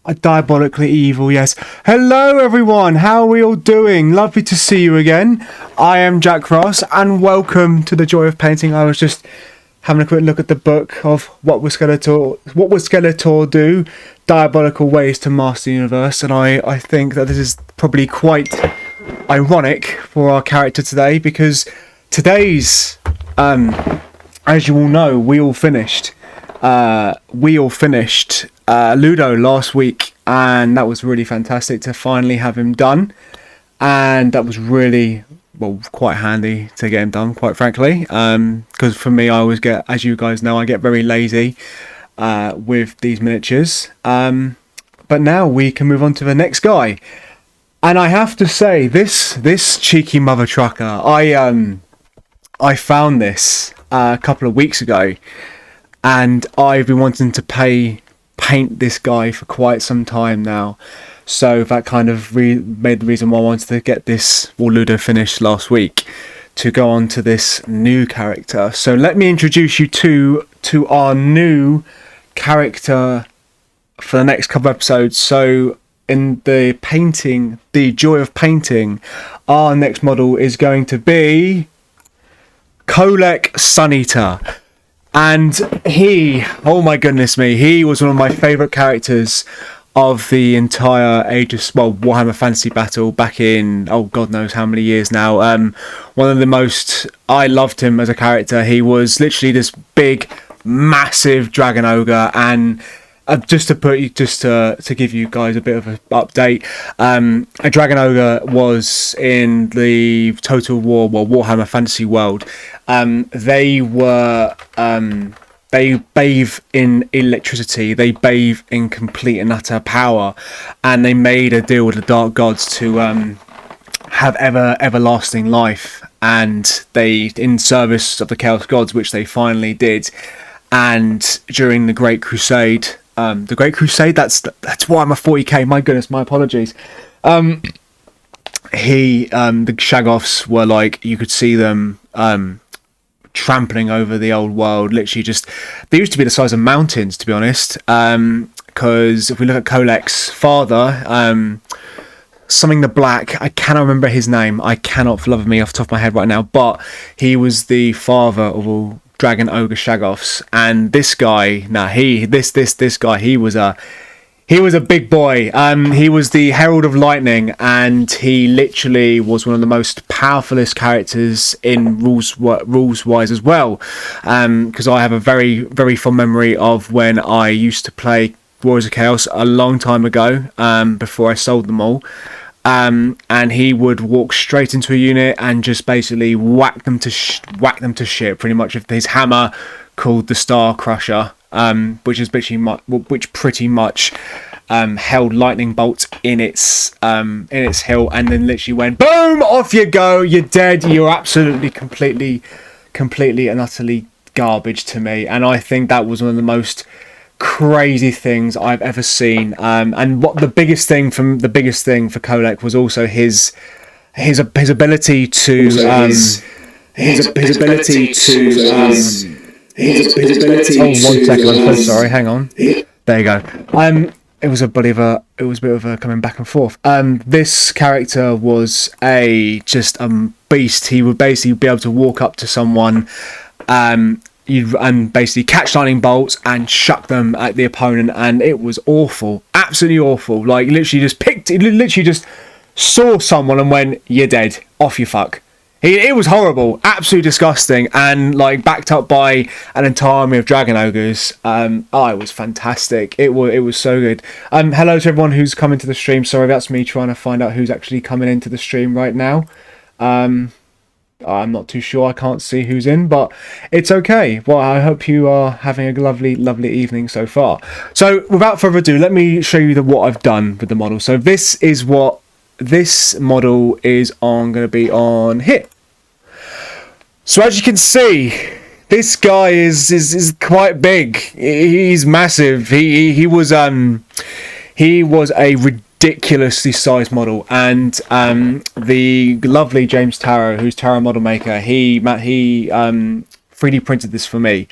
Diabolically evil, yes. Hello everyone, how are we all doing? Lovely to see you again. I am Jack Ross and welcome to the Joy of Painting. I was just having a quick look at the book of what would Skeletor do, Diabolical Ways to Master the Universe, and I think that this is probably quite ironic for our character today, because today's, as you all know, we all finished Ludo last week, and that was really fantastic to finally have him done, and that was really, well, quite handy to get him done, quite frankly, because for me, I always get, as you guys know, I get very lazy with these miniatures, but now we can move on to the next guy. And I have to say, this cheeky mother trucker, I found this a couple of weeks ago, and I've been wanting to paint this guy for quite some time now. So that kind of made the reason why I wanted to get this Ludo finished last week, to go on to this new character. So let me introduce you to our new character for the next couple of episodes. So in the painting, the Joy of Painting, our next model is going to be Kholek Suneater. And he, oh my goodness me, he was one of my favourite characters of the entire Warhammer Fantasy Battle back in, oh God knows how many years now. One of the most, I loved him as a character. He was literally this big, massive dragon ogre, and just to give you guys a bit of an update, a dragon ogre was in the Total War, Warhammer Fantasy world. They bathe in electricity, they bathe in complete and utter power, and they made a deal with the Dark Gods to have everlasting life, and they, in service of the Chaos Gods, which they finally did. And during the Great Crusade, that's why I'm a 40k, my goodness, my apologies. The Shaggoths were like, you could see them trampling over the old world, literally they used to be the size of mountains, to be honest, because if we look at Kholek's father, something the Black, I cannot remember his name, I cannot for love of me off the top of my head right now, but he was the father of all dragon ogre Shaggoths, and this guy, this guy, he was a big boy. He was the Herald of Lightning, and he literally was one of the most powerfulest characters in rules wise as well. Because I have a very, very fond memory of when I used to play Warriors of Chaos a long time ago, before I sold them all. And he would walk straight into a unit and just basically whack them to shit, pretty much, with his hammer called the Star Crusher. Which pretty much held lightning bolts in its hill, and then literally went boom, off you go, you're dead, you're absolutely completely and utterly garbage to me. And I think that was one of the most crazy things I've ever seen. And what the biggest thing for Kholek was also his ability to Oh, 1 second. I'm so sorry. Hang on. There you go. It was a bit of a coming back and forth. This character was just a beast. He would basically be able to walk up to someone, and basically catch lightning bolts and chuck them at the opponent, and it was awful, absolutely awful. Like literally just saw someone and went, "You're dead. Off you fuck." It was horrible, absolutely disgusting, and like backed up by an entire army of dragon ogres. It was fantastic. It was so good. Hello to everyone who's coming to the stream. Sorry, that's me trying to find out who's actually coming into the stream right now. I'm not too sure. I can't see who's in, but it's okay. Well, I hope you are having a lovely, lovely evening so far. So, without further ado, let me show you what I've done with the model. So, this is what this model is going to be on here. So as you can see, this guy is quite big. He's massive. He was a ridiculously sized model, and the lovely James Tarrow, who's Tarrow Model Maker, he 3D printed this for me.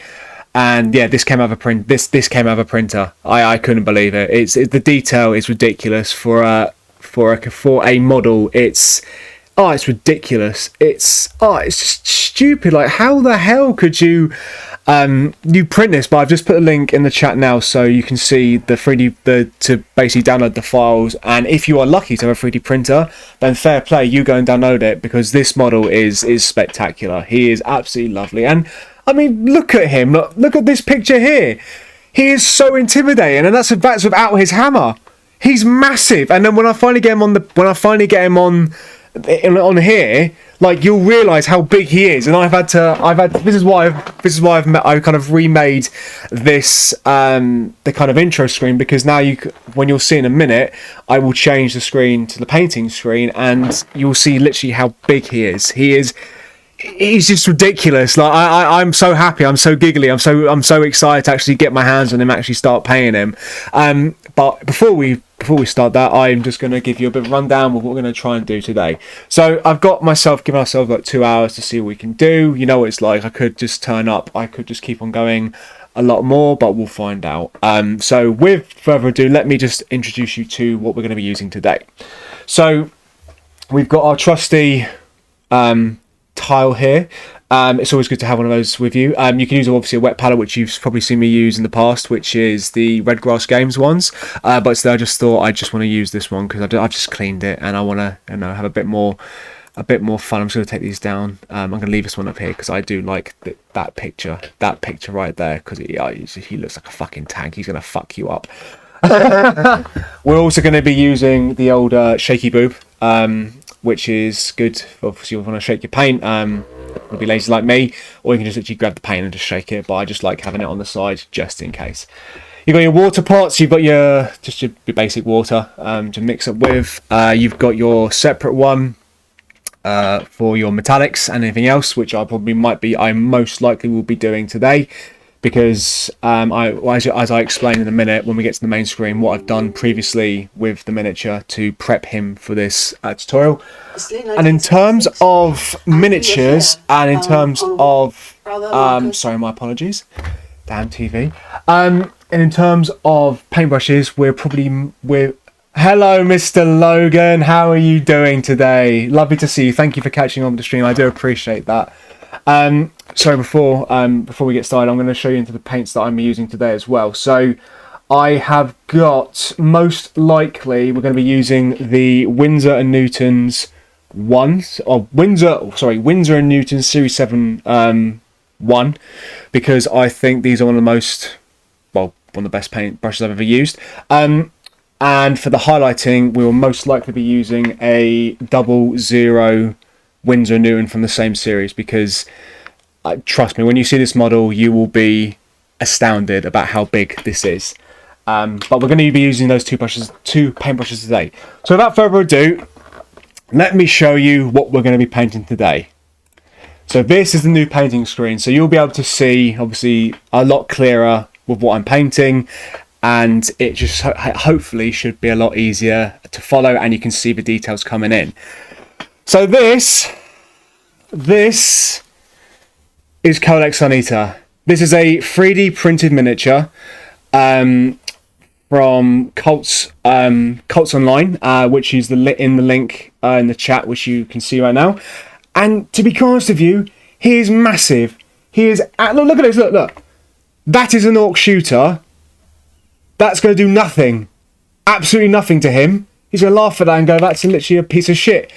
And yeah, this came out of a print. This came out of a printer. I couldn't believe it. The detail is ridiculous for a model. It's ridiculous. It's just stupid. Like, how the hell could you print this? But I've just put a link in the chat now so you can see the 3D to basically download the files. And if you are lucky to have a 3D printer, then fair play, you go and download it, because this model is spectacular. He is absolutely lovely. And I mean, look at him. Look at this picture here. He is so intimidating, and that's without his hammer. He's massive. And then when I finally get him on here, like, you'll realise how big he is. And this is why I've kind of remade this the kind of intro screen, because now when you'll see in a minute, I will change the screen to the painting screen, and you'll see literally how big he is. He's just ridiculous. Like, I'm so happy, I'm so giggly, I'm so excited to actually get my hands on him, actually start painting him. But before we start that, I'm just going to give you a bit of a rundown of what we're going to try and do today. So I've given myself like 2 hours to see what we can do. You know what it's like. I could just turn up, I could just keep on going a lot more, but we'll find out. So with further ado, let me just introduce you to what we're going to be using today. So we've got our trusty tile here. It's always good to have one of those with you. You can use obviously a wet palette, which you've probably seen me use in the past, which is the Red Grass Games ones. But still, I just thought I just want to use this one because I've just cleaned it and I want to have a bit more fun. I'm just going to take these down. I'm going to leave this one up here because I do like that picture right there, because he looks like a fucking tank. He's going to fuck you up. We're also going to be using the old shaky boob, which is good. Obviously, you want to shake your paint. You'll be lazy like me, or you can just literally grab the paint and just shake it. But I just like having it on the side just in case. You've got your water pots. You've got your basic water to mix up with. You've got your separate one for your metallics and anything else, which I most likely will be doing today. Because as I explain in a minute when we get to the main screen, what I've done previously with the miniature to prep him for this tutorial. And in terms of miniatures, and in terms of sorry, my apologies, damn TV. And in terms of paintbrushes, hello, Mr. Logan. How are you doing today? Lovely to see you. Thank you for catching on the stream. I do appreciate that. So before we get started, I'm going to show you into the paints that I'm using today as well. So I have got, most likely, we're going to be using the Winsor & Newton's Winsor & Newton's Series 7 1, because I think these are one of the best paint brushes I've ever used. And for the highlighting, we will most likely be using a 00 Winsor & Newton from the same series, because trust me, when you see this model, you will be astounded about how big this is. But we're going to be using those two paintbrushes today. So without further ado, let me show you what we're going to be painting today. So this is the new painting screen, so you'll be able to see obviously a lot clearer with what I'm painting, and it just hopefully should be a lot easier to follow, and you can see the details coming in. So this is Kholek Suneater. This is a 3D printed miniature from Cults Online, which is in the link in the chat, which you can see right now. And to be honest with you, he is massive. He is look at this. Look. That is an orc shooter. That's going to do nothing, absolutely nothing to him. He's going to laugh at that and go, "That's literally a piece of shit."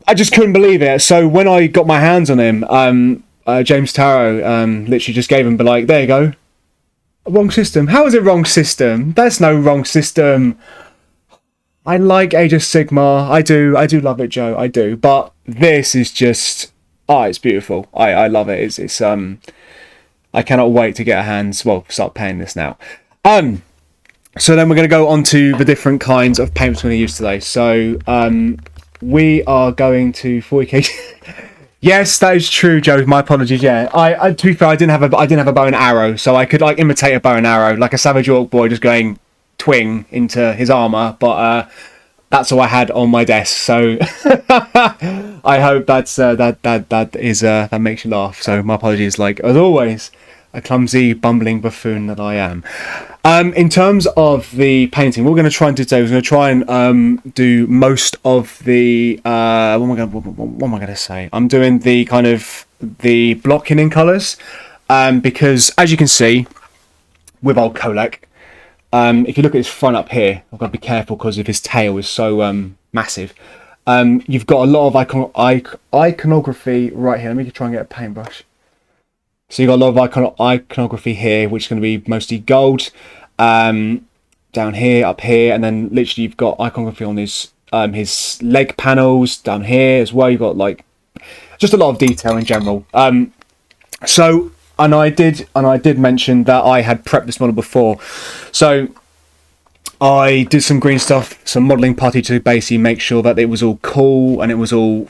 I just couldn't believe it. So when I got my hands on him, James Tarot literally just gave him, but like, there you go. Wrong system. How is it wrong system? There's no wrong system. I like Age of Sigmar. I do love it, Joe. I do. But this is just, it's beautiful. I love it. It's I cannot wait to get start painting this now. So then we're going to go on to the different kinds of paints we're going to use today. So we are going to 40k. Yes, that is true, Joe. My apologies. Yeah, I to be fair, I didn't have a bow and arrow, so I could like imitate a bow and arrow, like a savage orc boy, just going twing into his armor. But that's all I had on my desk. So I hope that makes you laugh. So my apologies, like as always. a clumsy, bumbling buffoon that I am. In terms of the painting, what we're going to try and do today is we're going to try and do most of the what am I going to say? I'm doing the kind of the blocking in colours, because as you can see with old Kholek, if you look at his front up here, I've got to be careful because of his tail is so massive. You've got a lot of iconography right here. Let me try and get a paintbrush. So you've got a lot of iconography here, which is going to be mostly gold. Down here, up here, and then literally you've got iconography on his leg panels down here as well. You've got like just a lot of detail in general. So I did mention that I had prepped this model before. So I did some green stuff, some modelling putty to basically make sure that it was all cool and it was all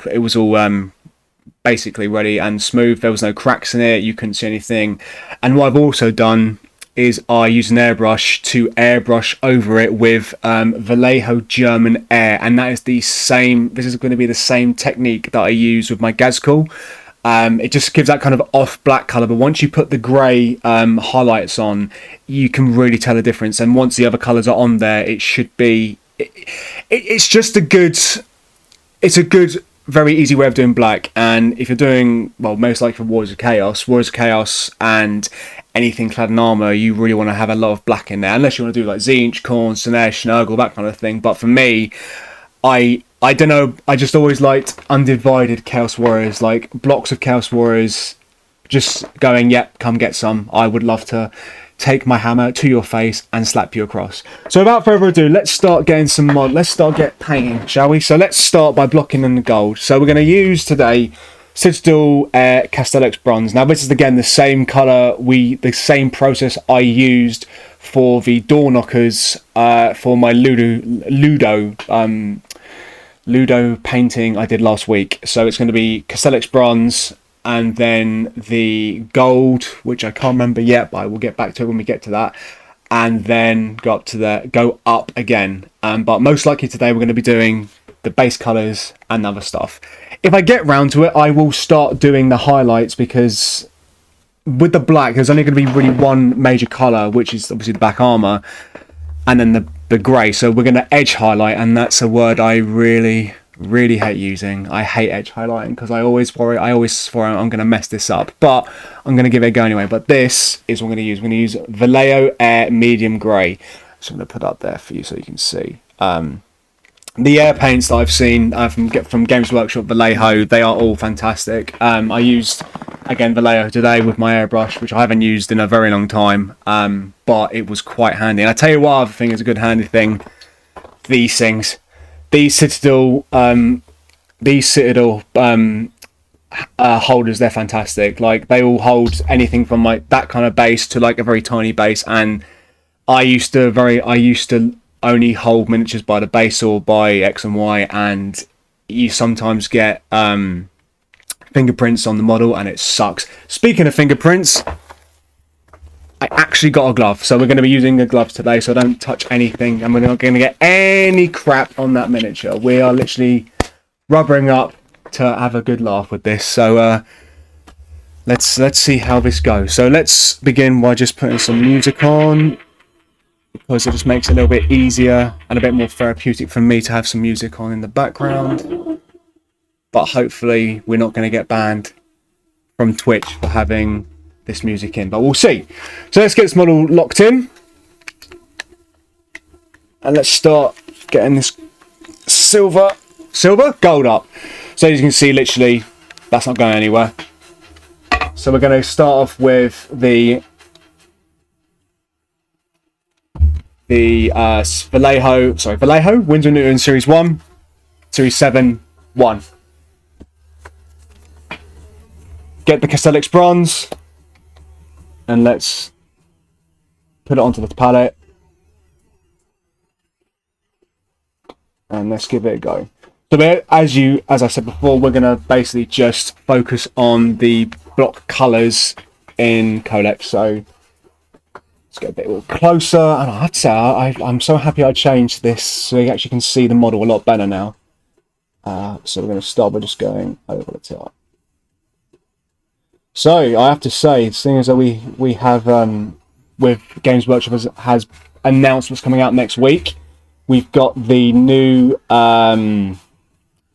basically ready and smooth. There was no cracks in it, you couldn't see anything. And what I've also done is I use an airbrush to airbrush over it with Vallejo German Air, and that is the same. This is going to be the same technique that I use with my Gazcool. It just gives that kind of off black colour, but once you put the grey highlights on, you can really tell the difference. And once the other colours are on there, it should be it's just a good, it's a good, very easy way of doing black. And if you're doing, well, most likely for Warriors of Chaos and anything clad in armour, you really want to have a lot of black in there, unless you want to do like Tzeentch, Khorne, Slaanesh, Nurgle, that kind of thing. But for me, I don't know, I just always liked undivided Chaos Warriors, like blocks of Chaos Warriors just going, yep, come get some. I would love to take my hammer to your face and slap you across. So without further ado, let's start getting some let's start painting, shall we? So let's start by blocking in the gold. So we're going to use today Citadel Castellax Bronze. Now this is again the same colour, the same process I used for the door knockers for my Ludo painting I did last week. So it's going to be Castellax Bronze and then the gold, which I can't remember yet, but I will get back to it when we get to that, and then go up again. But most likely today we're going to be doing the base colours and other stuff. If I get round to it, I will start doing the highlights, because with the black there's only going to be really one major colour, which is obviously the black armour, and then the grey. So we're going to edge highlight, and that's a word I really hate using. I hate edge highlighting because I always worry I'm going to mess this up, but I'm going to give it a go anyway. But this is what I'm going to use. We're going to use Vallejo Air Medium Grey. So I'm going to put up there for you so you can see. The air paints that I've seen from Games Workshop Vallejo, they are all fantastic. I used, again, Vallejo today with my airbrush, which I haven't used in a very long time, but it was quite handy. And I tell you what other thing is a good handy thing, these things. These Citadel holders, they're fantastic. Like, they all hold anything from like that kind of base to like a very tiny base. And I used to only hold miniatures by the base or by X and Y, and you sometimes get fingerprints on the model, and it sucks. Speaking of fingerprints, I actually got a glove, so we're going to be using the gloves today, so I don't touch anything, and we're not going to get any crap on that miniature. We are literally rubbering up to have a good laugh with this. So let's see how this goes. So let's begin by just putting some music on, because it just makes it a little bit easier and a bit more therapeutic for me to have some music on in the background. But hopefully we're not going to get banned from Twitch for having this music in, but we'll see. So let's get this model locked in, and let's start getting this silver gold up. So as you can see, literally that's not going anywhere. So we're going to start off with the Vallejo Windsor Newton Series 1, Series 7, 1. Get the Castellax Bronze, and let's put it onto the palette, and let's give it a go. So as I said before, we're going to basically just focus on the block colours in Kholek. So let's get a bit more closer, and I have to say I'm so happy I changed this so you actually can see the model a lot better now. So we're going to start by just going over the top. So I have to say, seeing as that we have with Games Workshop has announced what's coming out next week, we've got the new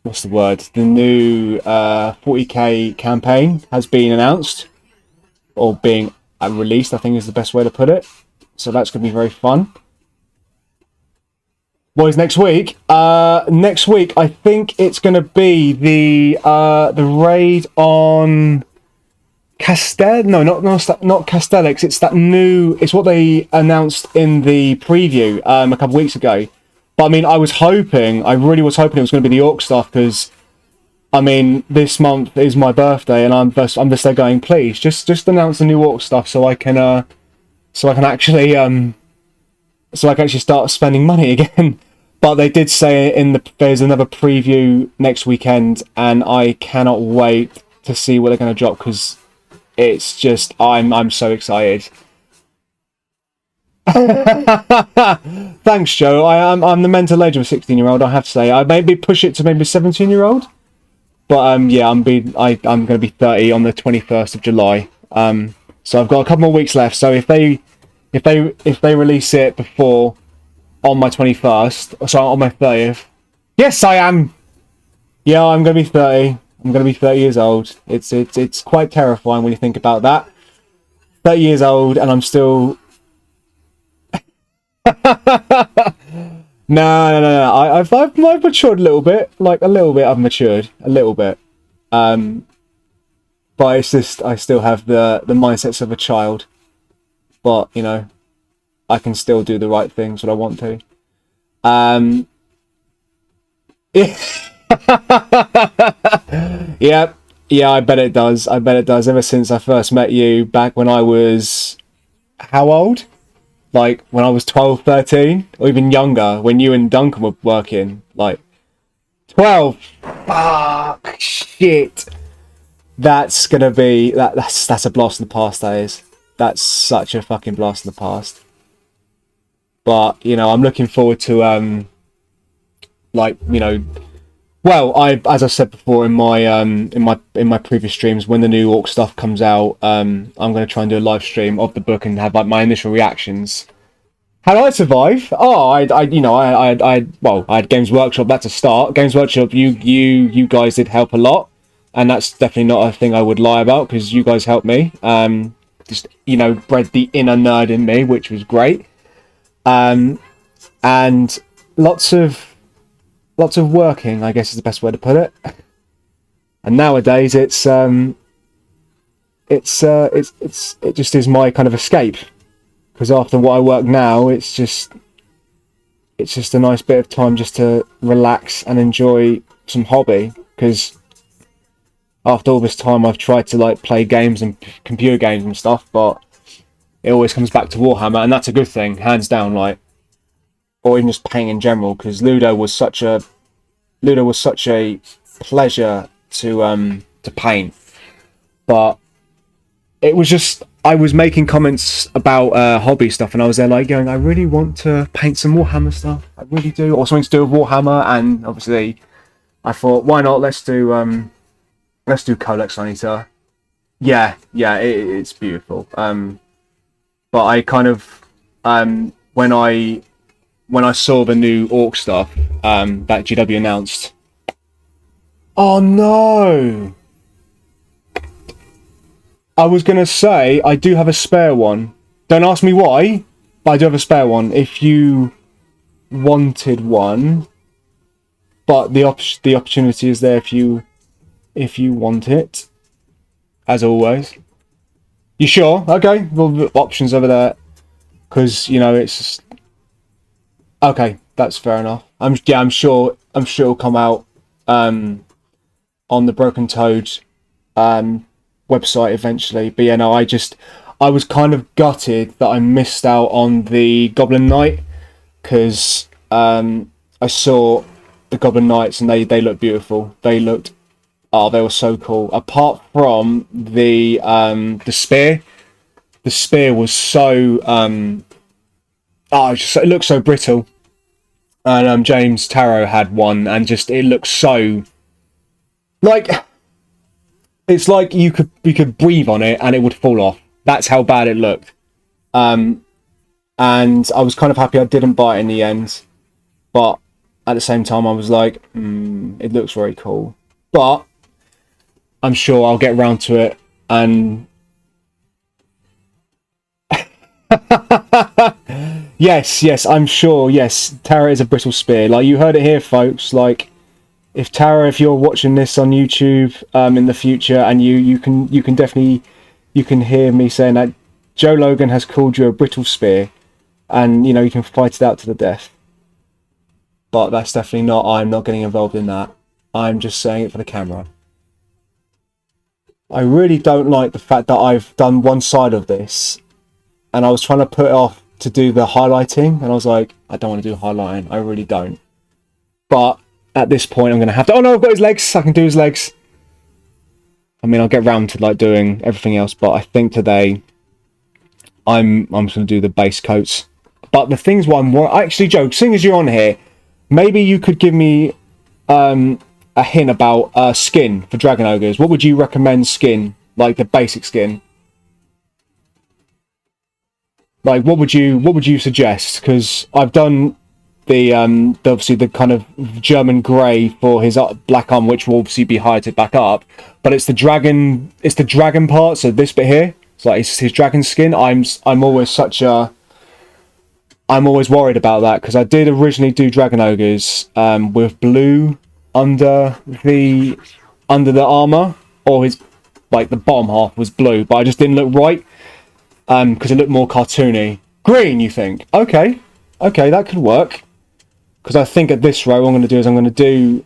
what's the word? The new 40k campaign has been announced or being released, I think is the best way to put it. So that's going to be very fun. Boys, next week. Next week, I think it's going to be the raid on Castel. No, not Castellix. It's that new. It's what they announced in the preview a couple weeks ago. But I mean, I really was hoping it was going to be the Orc stuff because, I mean, this month is my birthday, and I'm just there going, please, just announce the new Orc stuff so I can actually start spending money again. But they did say there's another preview next weekend, and I cannot wait to see what they're going to drop because it's just I'm so excited. Thanks, Joe. I'm the mental age of a 16-year-old. I have to say, I maybe push it to maybe 17-year-old, but yeah, I'm going to be 30 on the 21st of July. So I've got a couple more weeks left. So if they release it before on my 21st, so on my 30th, yes, I am. Yeah, I'm going to be 30. I'm going to be 30 years old. It's quite terrifying when you think about that. 30 years old and I'm still. No. I've matured a little bit, like a little bit. I've matured a little bit, but it's just I still have the mindsets of a child. But you know, I can still do the right things when I want to. Yeah, I bet it does. Ever since I first met you back when I was how old? Like when I was 12, 13, or even younger, when you and Duncan were working. Like 12. Fuck shit. That's gonna be that's a blast in the past, that is. That's such a fucking blast in the past. But, you know, I'm looking forward to like, you know, well, as I said before in my previous streams, when the new Orc stuff comes out, I'm going to try and do a live stream of the book and have like my initial reactions. How did I survive? Oh, I had Games Workshop. That's a start. Games Workshop, you guys did help a lot, and that's definitely not a thing I would lie about because you guys helped me. Just bred the inner nerd in me, which was great. And lots of working, I guess is the best way to put it. And nowadays it just is my kind of escape, because after what I work now, it's just a nice bit of time just to relax and enjoy some hobby. Because after all this time, I've tried to like play games and computer games and stuff, but it always comes back to Warhammer, and that's a good thing, hands down. Like, or even just playing in general, because Ludo was such a pleasure to paint. But it was just, I was making comments about hobby stuff, and I was there like going, I really want to paint some Warhammer stuff, I really do, or something to do with Warhammer. And obviously I thought, why not, let's do Kholek Suneater. Yeah, it's beautiful. But I kind of when I saw the new Orc stuff that GW announced. Oh no! I was gonna say I do have a spare one. Don't ask me why, but I do have a spare one. If you wanted one, but the opportunity is there if you want it, as always. You sure? Okay. Well, the options over there, because it's just... okay. That's fair enough. I'm sure it'll come out on the Broken Toad website eventually. But yeah, no, I was kind of gutted that I missed out on the Goblin Knight, because I saw the Goblin Knights and they looked beautiful. They were so cool. Apart from the spear. The spear was so it looked so brittle. And James Tarot had one, and just it looked so like It's like you could breathe on it and it would fall off. That's how bad it looked. And I was kind of happy I didn't buy it in the end, but at the same time I was like, it looks very cool. But I'm sure I'll get around to it. And yes, I'm sure. Yes, Tara is a brittle spear. Like, you heard it here, folks. Like, if Tara, if you're watching this on YouTube in the future, and you can definitely hear me saying that Joe Logan has called you a brittle spear, and you know you can fight it out to the death. But that's definitely not. I'm not getting involved in that. I'm just saying it for the camera. I really don't like the fact that I've done one side of this, and I was trying to put it off to do the highlighting, and I was like, I don't want to do highlighting. I really don't. But at this point, I'm going to have to... Oh no, I've got his legs. I can do his legs. I mean, I'll get round to like doing everything else, but I think today I'm just going to do the base coats. But the things what I'm... Actually, Joe, seeing as you're on here, maybe you could give me a hint about skin for Dragon Ogres. What would you recommend skin? Like the basic skin? Like, what would you suggest? Because I've done the obviously the kind of German grey for his black arm, which will obviously be highlighted back up. But it's the dragon part. So this bit here, it's like it's his dragon skin. I'm always worried about that, because I did originally do Dragon Ogres with blue under the armor, or his like the bottom half was blue, but I just didn't look right. Because it looked more cartoony. Green, you think? Okay, that could work. Because I think at this row, what I'm going to do is I'm going to do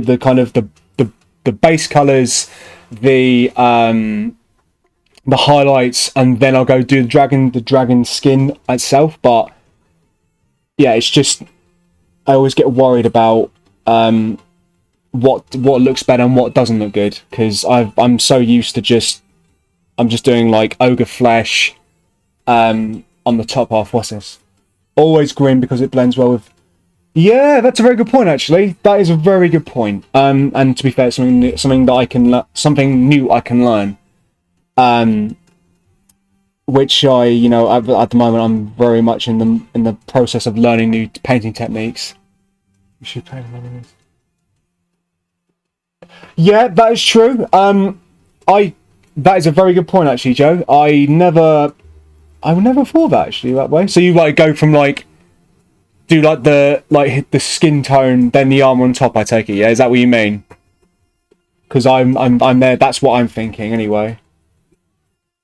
the kind of the base colours, the highlights, and then I'll go do the dragon skin itself. But yeah, it's just I always get worried about what looks better and what doesn't look good, because I'm so used to I'm just doing like ogre flesh on the top half. What's this? Always green because it blends well with... Yeah, that's a very good point, actually. That is a very good point. And to be fair, something that I can something new I can learn. Which I, you know, at the moment I'm very much in the process of learning new painting techniques. You should paint another. Yeah, that is true. That is a very good point, actually, Joe. I never thought that actually that way. So you like go from like do like the skin tone, then the armor on top. I take it, yeah. Is that what you mean? Because I'm there. That's what I'm thinking anyway.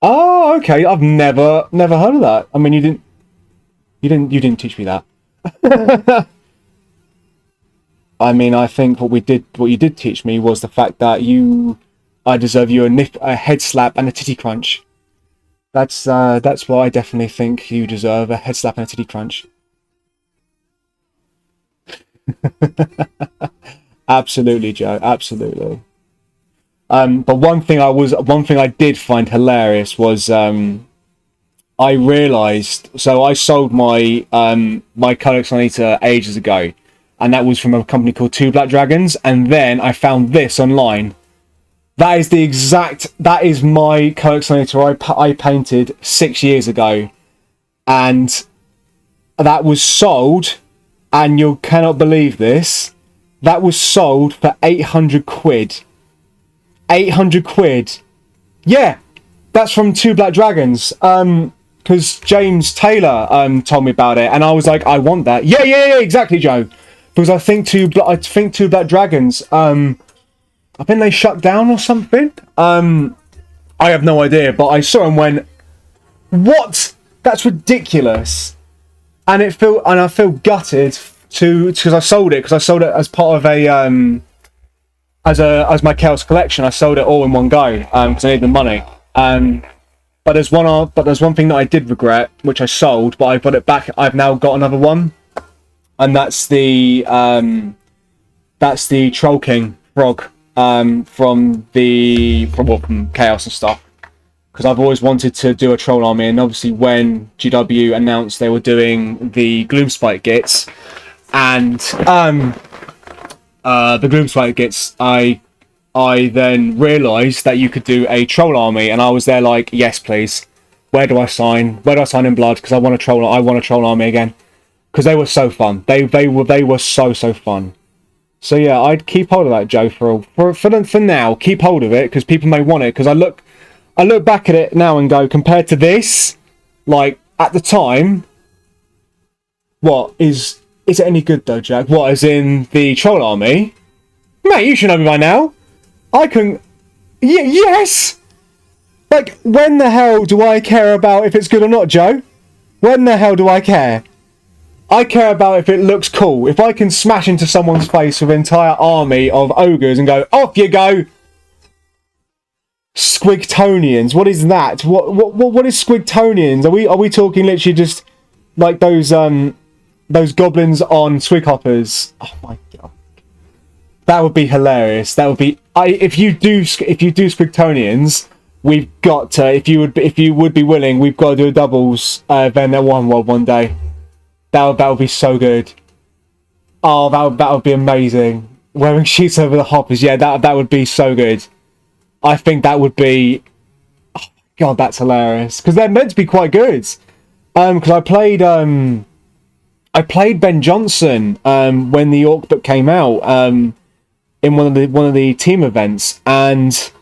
Oh, okay. I've never heard of that. I mean, you didn't teach me that. I mean, I think what you did teach me was the fact that I deserve you a head slap and a titty crunch. That's what I definitely think you deserve, a head slap and a titty crunch. Absolutely, Joe. Absolutely. But one thing I did find hilarious was I realised. So I sold my my Kholek Suneater ages ago, and that was from a company called Two Black Dragons. And then I found this online. That is my Kholek Suneater I painted 6 years ago, and that was sold, and you cannot believe this, that was sold for 800 quid. 800 quid. Yeah, that's from Two Black Dragons. Because James Taylor told me about it, and I was like, I want that. Yeah, exactly, Joe. Because I think Two Black Dragons. I think they shut down or something. I have no idea, but I saw and went, "What? That's ridiculous!" And I feel gutted because I sold it as part of a as my Chaos collection. I sold it all in one go because I needed the money. But there's one thing that I did regret, which I sold, but I got it back. I've now got another one, and that's the Troll King frog. From Chaos and stuff, because I've always wanted to do a troll army, and obviously when GW announced they were doing the Gloomspite Gits and the Gloomspite Gits, I I then realised that you could do a troll army, and I was there like, yes, please. Where do I sign? Where do I sign in blood? Because I want a troll. I want a troll army again. Because they were so fun. They were so fun. So yeah, I'd keep hold of that, Joe, for now. Keep hold of it because people may want it. Because I look back at it now and go, compared to this, like at the time, what is it any good though, Jack? What, as in the troll army? Mate, you should know me by now. I can, yes. Like, when the hell do I care about if it's good or not, Joe? When the hell do I care? I care about if it looks cool. If I can smash into someone's face with an entire army of ogres and go, off you go! Squigtonians. What is that? What is Squigtonians? Are we talking literally just like those goblins on Swighoppers? Oh my god. That would be hilarious. That would be if you do Squigtonians, we've got to, if you would be willing, we've got to do a doubles event at One World one day. That would be so good. Oh, that would be amazing. Wearing sheets over the hoppers, yeah, that would be so good. I think that would be, oh my god, that's hilarious because they're meant to be quite good. Because I played Ben Johnson when the Orc book came out in one of the team events, and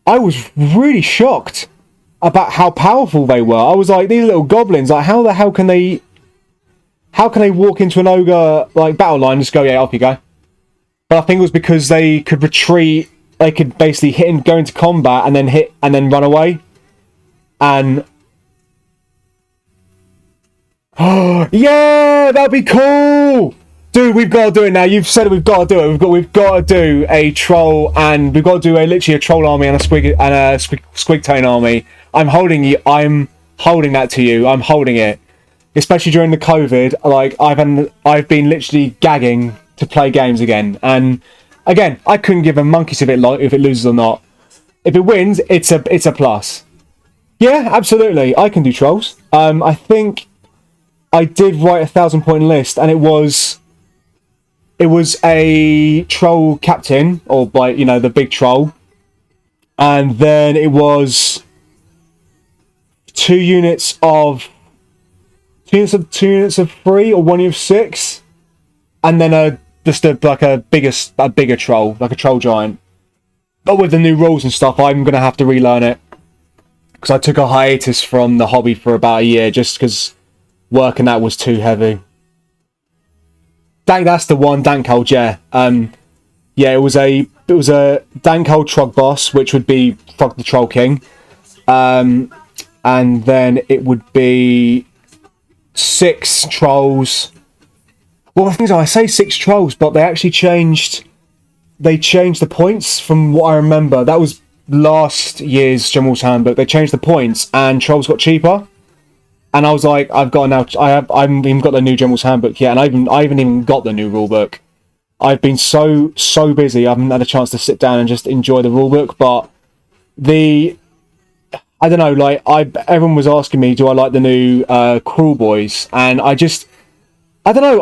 I was really shocked about how powerful they were. I was like, these little goblins, like how the hell can they walk into an ogre like battle line and just go, yeah, off you go? But I think it was because they could retreat, they could basically hit and go into combat and then hit and then run away. And oh yeah, that'd be cool. Dude, we've got to do it now. You've said it, we've got to do it. We've got to do a troll, and we've got to do literally a troll army and a Squigtone army. I'm holding that to you. I'm holding it. Especially during the COVID, like I've been literally gagging to play games again. And again, I couldn't give a monkey's if it loses or not. If it wins, it's a plus. Yeah, absolutely. I can do trolls. I think I did write a 1,000-point list, and it was a troll captain, or like, you know, the big troll, and then it was two units of 3 or 1 unit of 6, and then just a bigger troll, like a troll giant. But with the new rules and stuff, I'm gonna have to relearn it because I took a hiatus from the hobby for about a year just because work and that was too heavy. That's the one, Dankhold, yeah. Yeah, it was a Dankhold Trog boss, which would be Frog the Troll King. And then it would be 6 trolls. Well, the thing is, I say 6 trolls, but they actually changed the points from what I remember. That was last year's General's Handbook. They changed the points and trolls got cheaper. And I was like, I haven't even got the new General's Handbook yet, and I haven't even got the new rulebook. I've been so busy, I haven't had a chance to sit down and just enjoy the rulebook. But I don't know, like everyone was asking me, do I like the new Cruel Boys? And I don't know,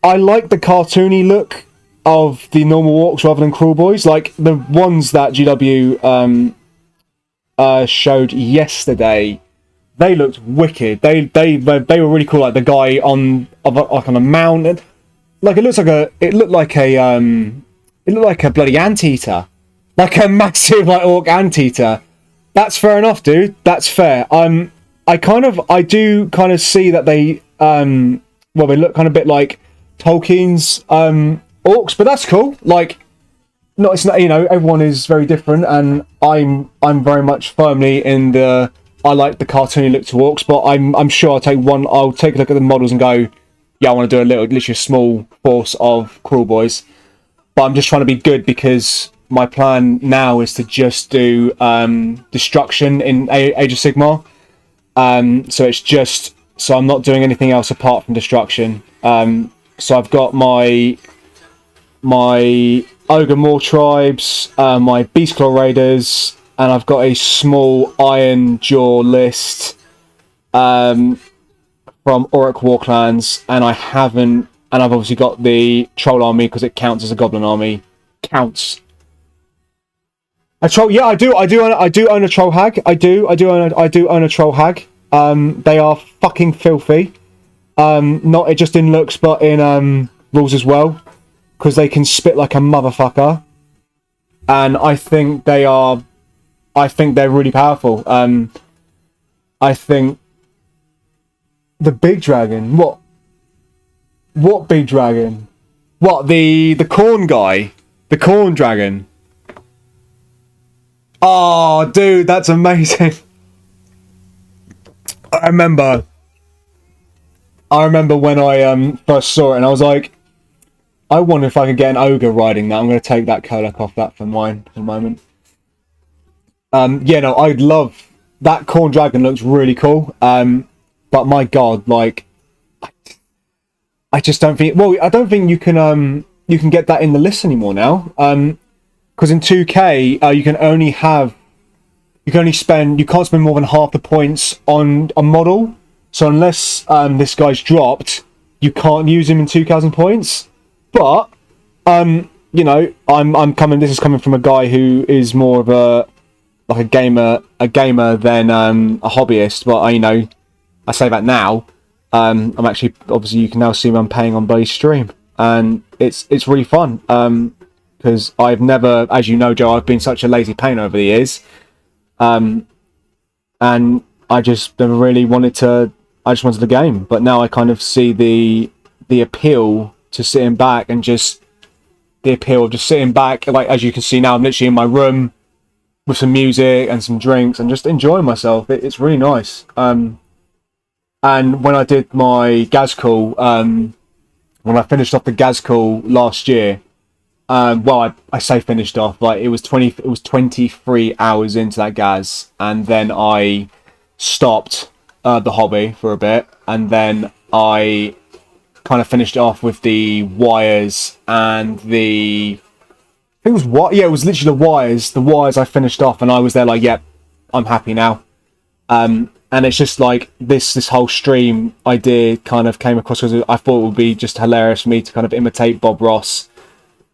I like the cartoony look of the normal orcs rather than Cruel Boys. Like the ones that GW showed yesterday, they looked wicked. They were really cool. Like the guy on a mountain, like it looked like a bloody anteater, like a massive like orc anteater. That's fair enough, dude. That's fair. I do kind of see that they they look kind of a bit like Tolkien's orcs, but that's cool. Like, it's not, you know, everyone is very different, and I'm very much firmly in the I like the cartoony look to orcs, but I'm sure I'll take a look at the models and go, yeah, I want to do literally a small force of Cruel Boys. But I'm just trying to be good because my plan now is to just do destruction in Age of Sigmar. So I'm not doing anything else apart from destruction. So I've got my Ogre Moor tribes, my Beastclaw Raiders, and I've got a small Iron Jaw list from Auric War Clans, and I've obviously got the Troll Army because it counts as a Goblin Army. Counts. A troll? Yeah, I do own a troll hag. I do own a troll hag. They are fucking filthy. Not just in looks, but in rules as well, because they can spit like a motherfucker. And I think they are. I think they're really powerful. I think the big dragon. What? What big dragon? What, the corn guy? The corn dragon? Oh, dude, that's amazing. I remember when I first saw it, and I was like, I wonder if I could get an ogre riding that. I'm going to take that Kholek off that for mine for the moment. Yeah, no, I'd love that. Corn dragon looks really cool. But my god, like, I just don't think. Well, I don't think you can get that in the list anymore now. Because in 2K, you can only spend. You can't spend more than half the points on a model. So unless this guy's dropped, you can't use him in 2,000 points. But you know, I'm coming. This is coming from a guy who is more of a gamer than a hobbyist. But I say that now. I'm actually, obviously, you can now see me. I'm paying on Buddy's stream, and it's really fun. Because I've never, as you know, Joe, I've been such a lazy painter over the years, and I just never really wanted to. I just wanted the game, but now I kind of see the appeal to sitting back and just the appeal of just sitting back. Like, as you can see now, I'm literally in my room with some music and some drinks and just enjoying myself. It's really nice. And when I did my Gaz call, when I finished off the Gaz call last year, well, I say finished off, like it was 23 hours into that Gaz, and then I stopped the hobby for a bit, and then I kind of finished it off with the wires and I think it was what? Yeah, it was literally the wires. The wires I finished off, and I was there like, yep, I'm happy now. And it's just like this whole stream idea kind of came across because I thought it would be just hilarious for me to kind of imitate Bob Ross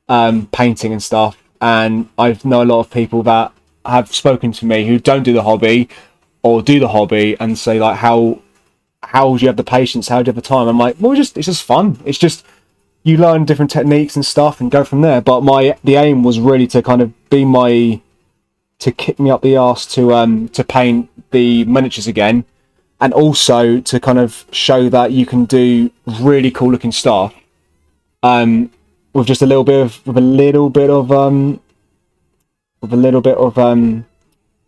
painting and stuff. And I know a lot of people that have spoken to me who don't do the hobby or do the hobby and say like, how do you have the patience? How do you have the time? I'm like, well, it's just fun. It's just you learn different techniques and stuff and go from there. But the aim was really to kind of to kick me up the arse to paint the miniatures again, and also to kind of show that you can do really cool looking stuff with just a little bit of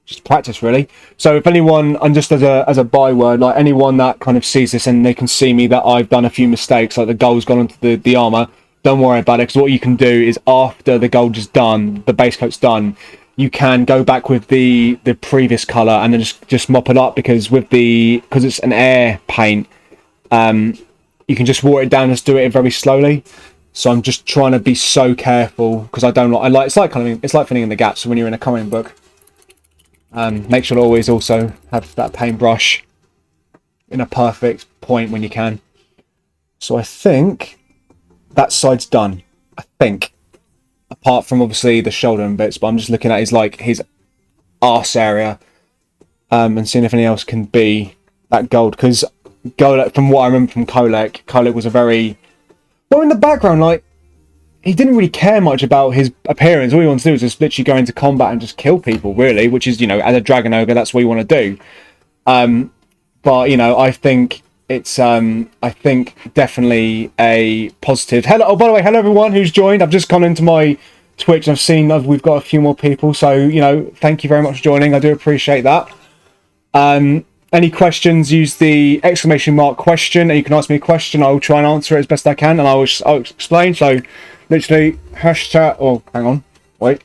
just practice, really. So if anyone, and just as a byword, like anyone that kind of sees this and they can see me that I've done a few mistakes, like the gold's gone onto the armor, don't worry about it, because what you can do is after the gold is done, the base coat's done, you can go back with the previous color and then just mop it up, because it's an air paint, you can just water it down, just do it very slowly. So I'm just trying to be so careful, because it's like filling in the gaps when you're in a coloring book. Make sure to always also have that paintbrush in a perfect point when you can. So I think that side's done. I think, apart from obviously the shoulder and bits, but I'm just looking at his arse area, and seeing if anything else can be that gold. Because gold, from what I remember from Kholek was a very, well, in the background, like, he didn't really care much about his appearance. All he wants to do is just literally go into combat and just kill people, really, which is, as a dragon ogre, that's what you want to do. But, I think it's, definitely a positive. Hello, oh, by the way, hello everyone who's joined. I've just gone into my Twitch and I've seen we've got a few more people. So, thank you very much for joining. I do appreciate that. Any questions, use the ! question, and you can ask me a question. I will try and answer it as best I can, and I'll explain. So, literally, hashtag, oh, hang on, wait. !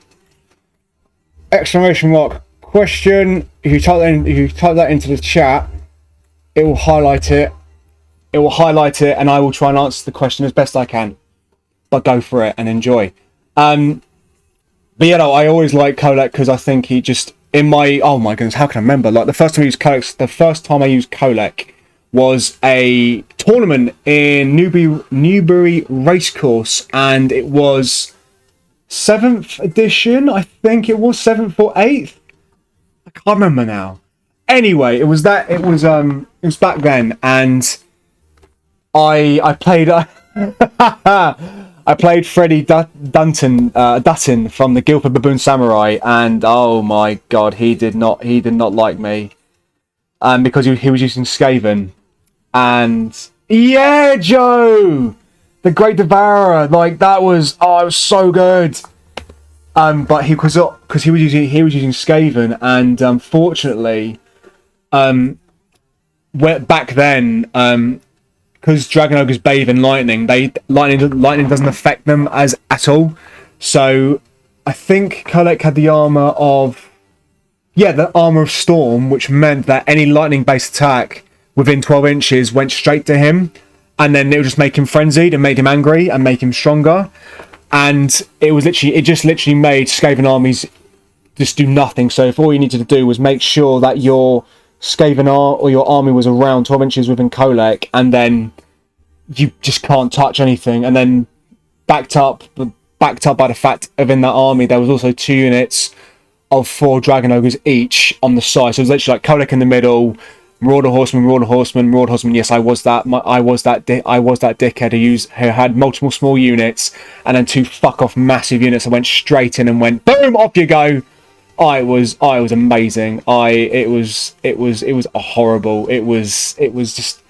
question. If you type that into the chat, it will highlight it. It will highlight it, and I will try and answer the question as best I can. But go for it and enjoy. But I always like Kholek because I think he just, oh my goodness, how can I remember? Like the first time I used Kholek was a tournament in Newbury Racecourse, and it was 7th edition, I think it was 7th or 8th. I can't remember now. Anyway, it was back then, and I played I played Freddie Dutton from the Guildford Baboon Samurai, and oh my god, he did not like me, because he was using Skaven, and yeah, Joe, the Great Devourer, like that was it was so good. But he was using Skaven, and unfortunately, back then, because Dragon Ogres bathe in lightning, lightning doesn't affect them at all. So I think Kholek had the armor of Storm, which meant that any lightning based attack within 12 inches went straight to him, and then it would just make him frenzied and made him angry and make him stronger. And it just literally made Skaven armies just do nothing. So if all you needed to do was make sure that your Skaven or your army was around 12 inches within Kholek, and then you just can't touch anything. And then backed up by the fact of in that army there was also 2 units of 4 Dragon Ogres each on the side. So it was literally like Kholek in the middle, Marauder Horseman. Yes, I was that dickhead who had multiple small units, and then 2 fuck off massive units that went straight in and went boom, off you go. I was amazing. It was horrible. It was just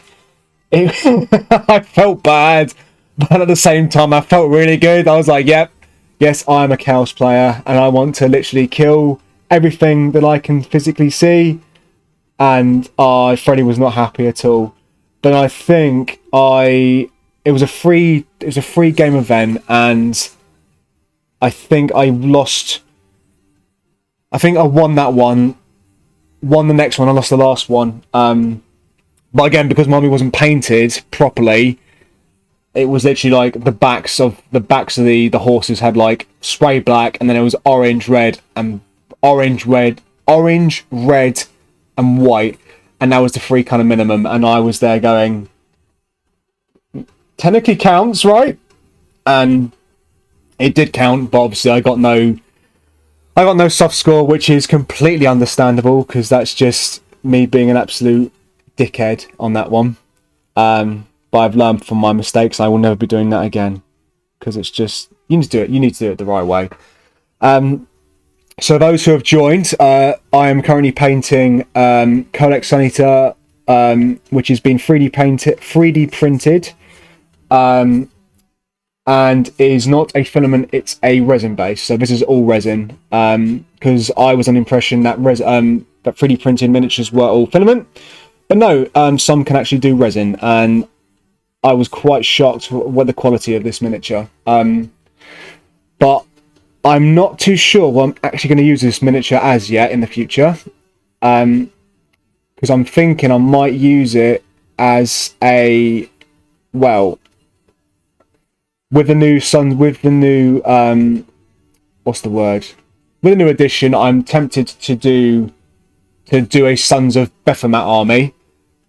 I felt bad, but at the same time I felt really good. I was like, yep, yes, I'm a Chaos player, and I want to literally kill everything that I can physically see. And Freddie was not happy at all. But I think it was a free game event, and I think I lost. I think I won that one, won the next one, I lost the last one. But again, because my army wasn't painted properly, it was literally like the backs of the horses had like spray black, and then it was orange, red, and white, and that was the 3 kind of minimum. And I was there going, technically counts, right? And it did count, but obviously I got no soft score, which is completely understandable, because that's just me being an absolute dickhead on that one. But I've learned from my mistakes. I will never be doing that again, because it's just you need to do it the right way. So those who have joined, I am currently painting Kholek Suneater, which has been 3D printed, and is not a filament, it's a resin base. So this is all resin, because I was on the impression that that 3D printed miniatures were all filament, but no, some can actually do resin, and I was quite shocked with the quality of this miniature. But I'm not too sure what I'm actually going to use this miniature as yet in the future, because I'm thinking I might use it as a, well, with the new with the new edition, I'm tempted to do a Sons of Baphomet army,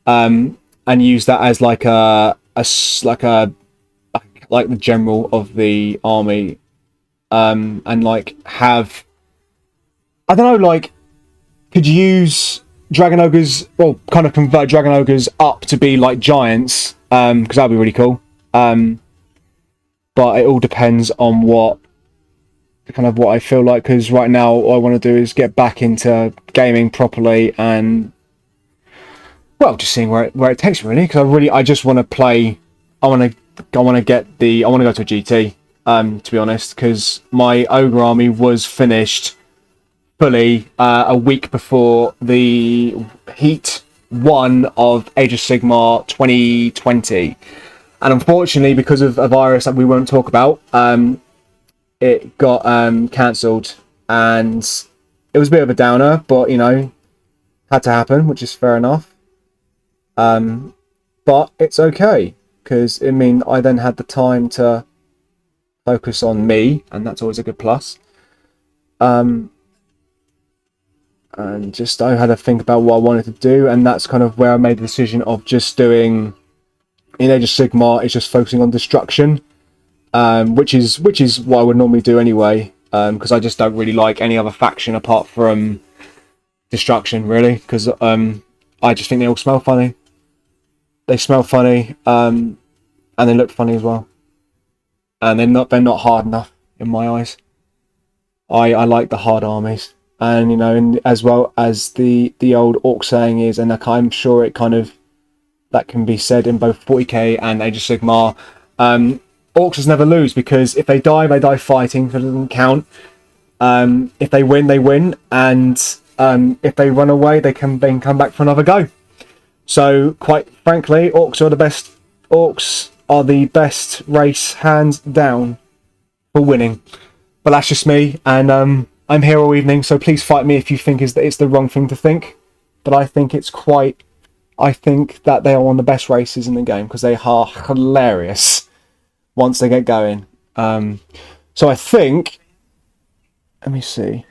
and use that as like the general of the army, and like have, I don't know, like could use Dragon Ogres, well, kind of convert Dragon Ogres up to be like giants, because that'd be really cool. But it all depends on what I feel like, because right now all I want to do is get back into gaming properly, and well, just seeing where it takes me, really, because I just want to play. I want to go to a GT, to be honest, because my Ogre army was finished fully a week before the Heat 1 of Age of Sigmar 2020. And unfortunately, because of a virus that we won't talk about, it got cancelled, and it was a bit of a downer, but had to happen, which is fair enough. But it's okay, because it means I then had the time to focus on me, and that's always a good plus. And just I had to think about what I wanted to do, and that's kind of where I made the decision of just doing, in Age of Sigmar, it's just focusing on destruction, which is what I would normally do anyway, because I just don't really like any other faction apart from Destruction, really, because I just think they all smell funny. They smell funny, and they look funny as well, and they're not hard enough in my eyes. I like the hard armies, and and as well as the old orc saying is, and like, I'm sure it kind of that can be said in both 40k and Age of Sigmar. Orcs never lose, because if they die fighting, so it doesn't count. If they win, they win, and if they run away, they can then come back for another go. So, quite frankly, orcs are the best. Orcs are the best race, hands down, for winning. But that's just me, and I'm here all evening, so please fight me if you think it's the wrong thing to think. But I think I think that they are one of the best races in the game, because they are hilarious once they get going. So I think, let me see,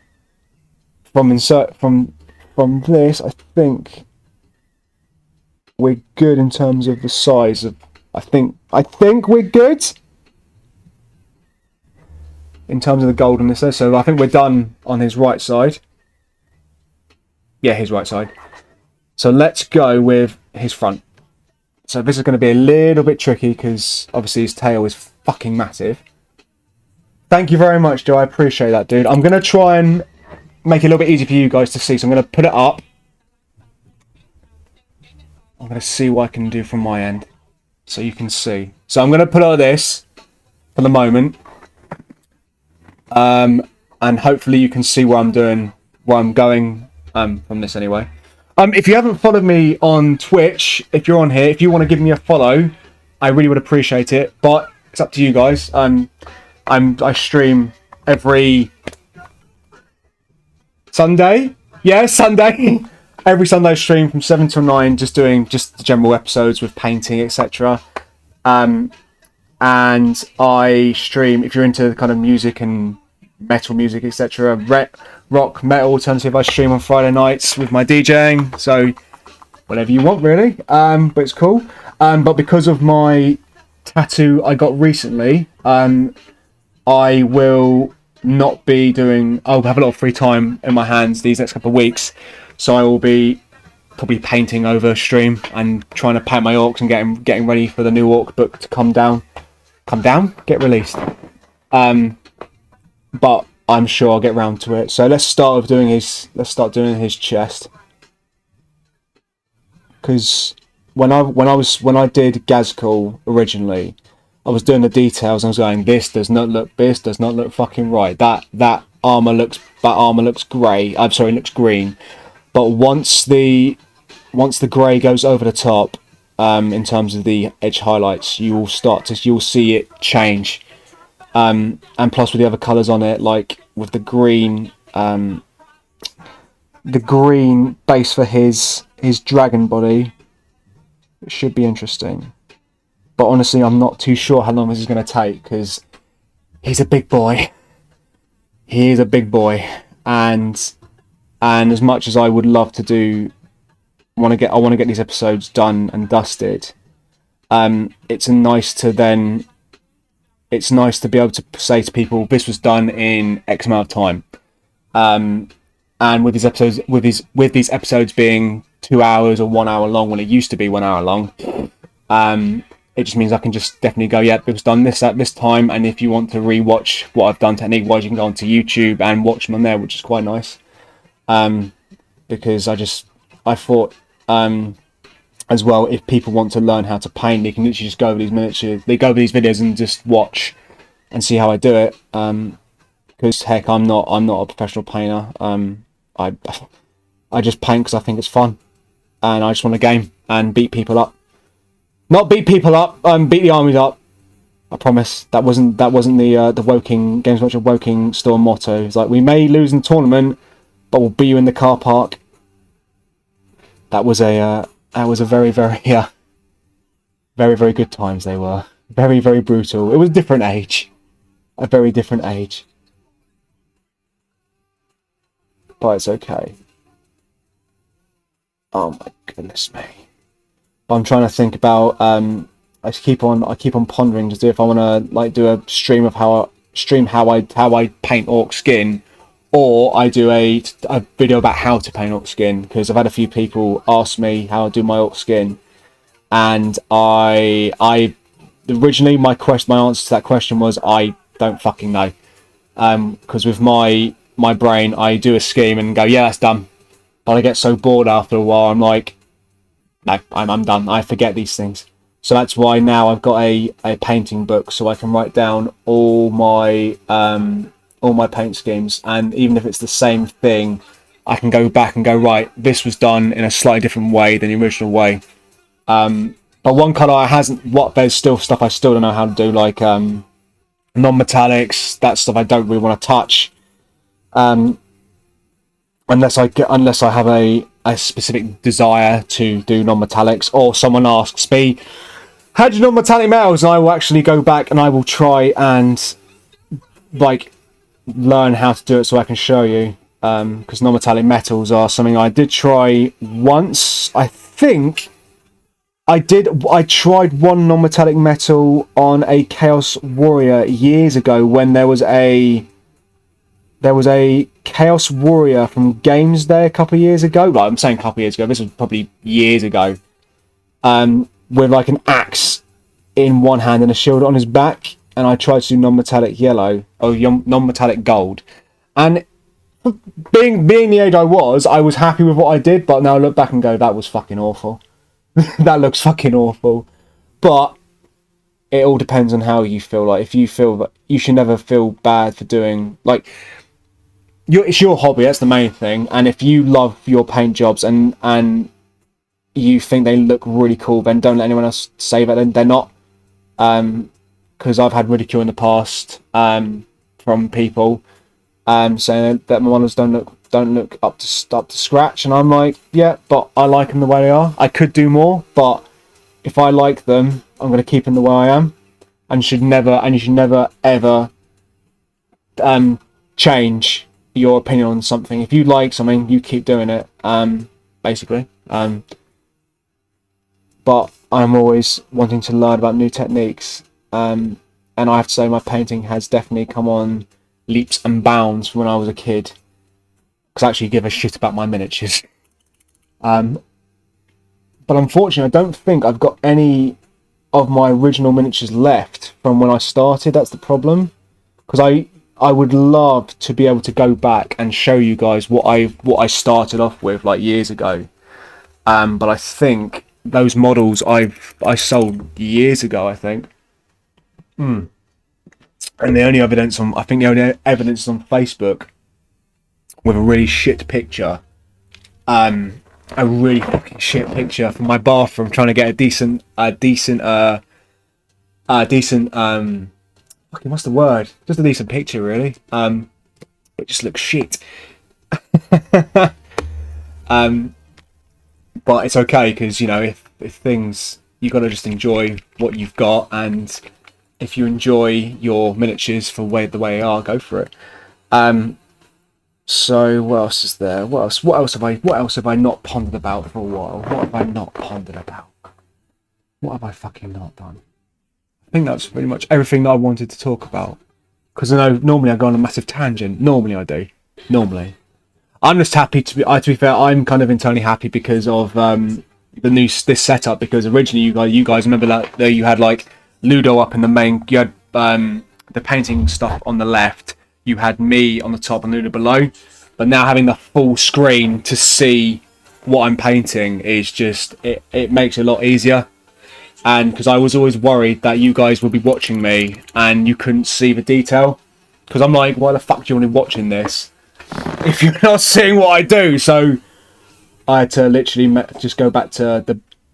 from this, I think we're good in terms of the size of. I think we're good in terms of the gold on this. So I think we're done on his right side. Yeah, his right side. So let's go with his front. So this is going to be a little bit tricky, because obviously his tail is fucking massive. Thank you very much, Joe. I appreciate that, dude. I'm going to try and make it a little bit easy for you guys to see. So I'm going to put it up. I'm going to see what I can do from my end, so you can see. So I'm going to put it like this for the moment. And hopefully you can see where I'm doing, where I'm going from this anyway. If you haven't followed me on Twitch, if you're on here, if you want to give me a follow, I really would appreciate it. But it's up to you guys. I stream every Sunday. Yeah, Sunday. Every Sunday I stream from 7 till 9, just doing the general episodes with painting, etc. And I stream, if you're into kind of music and metal music, etc., rock, metal, alternative, I stream on Friday nights with my DJing, so whatever you want, really. But it's cool. But because of my tattoo I got recently, I will not be doing. I'll have a lot of free time in my hands these next couple of weeks, so I will be probably painting over stream and trying to paint my orcs and getting ready for the new orc book to come down, get released. But I'm sure I'll get round to it. So let's start doing his chest, because when I did Gazkul originally, I was doing the details and I was going, this does not look fucking right. That armor looks grey. I'm sorry, it looks green. But once the grey goes over the top, in terms of the edge highlights, you'll see it change. And plus with the other colours on it, like with the green base for his dragon body, it should be interesting. But honestly, I'm not too sure how long this is going to take, because he's a big boy. He is a big boy, and as much as I would love to I want to get these episodes done and dusted. It's nice to be able to say to people, this was done in X amount of time. And with these episodes being 2 hours or 1 hour long, when it used to be 1 hour long, it just means I can just definitely go, yeah, it was done this at this time. And if you want to rewatch what I've done technique wise, you can go onto YouTube and watch them on there, which is quite nice. Because I thought, as well, if people want to learn how to paint, they can literally just go over these videos and just watch and see how I do it. Because heck, I'm not a professional painter. I just paint because I think it's fun, and I just want to game and beat people up. Not beat people up, beat the armies up. I promise. That wasn't the Woking Games Workshop Woking store motto. It's like, we may lose in the tournament, but we'll beat you in the car park. That was a very, very, very, very good times. They were very, very brutal. It was a different age, a very different age, but it's okay. Oh my goodness me! I'm trying to think about I keep on pondering to see if I want to like do a stream of how I paint orc skin, or I do a video about how to paint orc skin, because I've had a few people ask me how I do my orc skin, and I originally my answer to that question was I don't fucking know, because with my brain I do a scheme and go, yeah, that's done, but I get so bored after a while, I'm like, no, I'm done. I forget these things. So that's why now I've got a painting book, so I can write down all my paint schemes, and even if it's the same thing, I can go back and go, right, this was done in a slightly different way than the original way. But one colour there's still stuff I still don't know how to do, like non-metallics, that stuff I don't really want to touch. Unless I have a specific desire to do non-metallics, or someone asks me, how do you non-metallic metals? And I will actually go back and I will try and like learn how to do it so I can show you. Because non-metallic metals are something I did try once. I think I tried one non-metallic metal on a Chaos Warrior years ago, when there was a Chaos Warrior from Games Day a couple of years ago. Like, I'm saying a couple of years ago, this was probably years ago. With like an axe in one hand and a shield on his back, and I tried to do non-metallic yellow or non-metallic gold. And being the age I was happy with what I did, but now I look back and go, that was fucking awful. That looks fucking awful. But it all depends on how you feel. Like, if you feel that you should never feel bad for doing, like, it's your hobby, that's the main thing. And if you love your paint jobs and you think they look really cool, then don't let anyone else say that they're not. Because I've had ridicule in the past from people saying that my models don't look up to scratch, and I'm like, yeah, but I like them the way they are. I could do more, but if I like them, I'm going to keep them the way I am, and you should never ever change your opinion on something. If you like something, you keep doing it, basically. But I'm always wanting to learn about new techniques, and I have to say my painting has definitely come on leaps and bounds from when I was a kid, because I actually give a shit about my miniatures. But unfortunately, I don't think I've got any of my original miniatures left from when I started. That's the problem, because I would love to be able to go back and show you guys what I started off with like years ago. But I think those models I sold years ago, I think. And the only evidence on Facebook with a really shit picture, a really fucking shit picture from my bathroom, trying to get a decent fucking, what's the word? Just a decent picture, really. It just looks shit. But it's okay, because, you know, if things, you got to just enjoy what you've got, and if you enjoy your miniatures for the way they are, go for it. So what else is there? What else have I not pondered about for a while? What have I not pondered about? What have I fucking not done? I think that's pretty much everything that I wanted to talk about. Because I know normally I go on a massive tangent. Normally I do. Normally. I'm just happy to be fair, I'm kind of internally happy because of this setup, because originally you guys remember that you had like Ludo up in the main, you had the painting stuff on the left, you had me on the top and Ludo below, but now having the full screen to see what I'm painting is just, it makes it a lot easier. And because I was always worried that you guys would be watching me and you couldn't see the detail, because I'm like, why the fuck do you want to be watching this if you're not seeing what I do? So I had to literally just go back to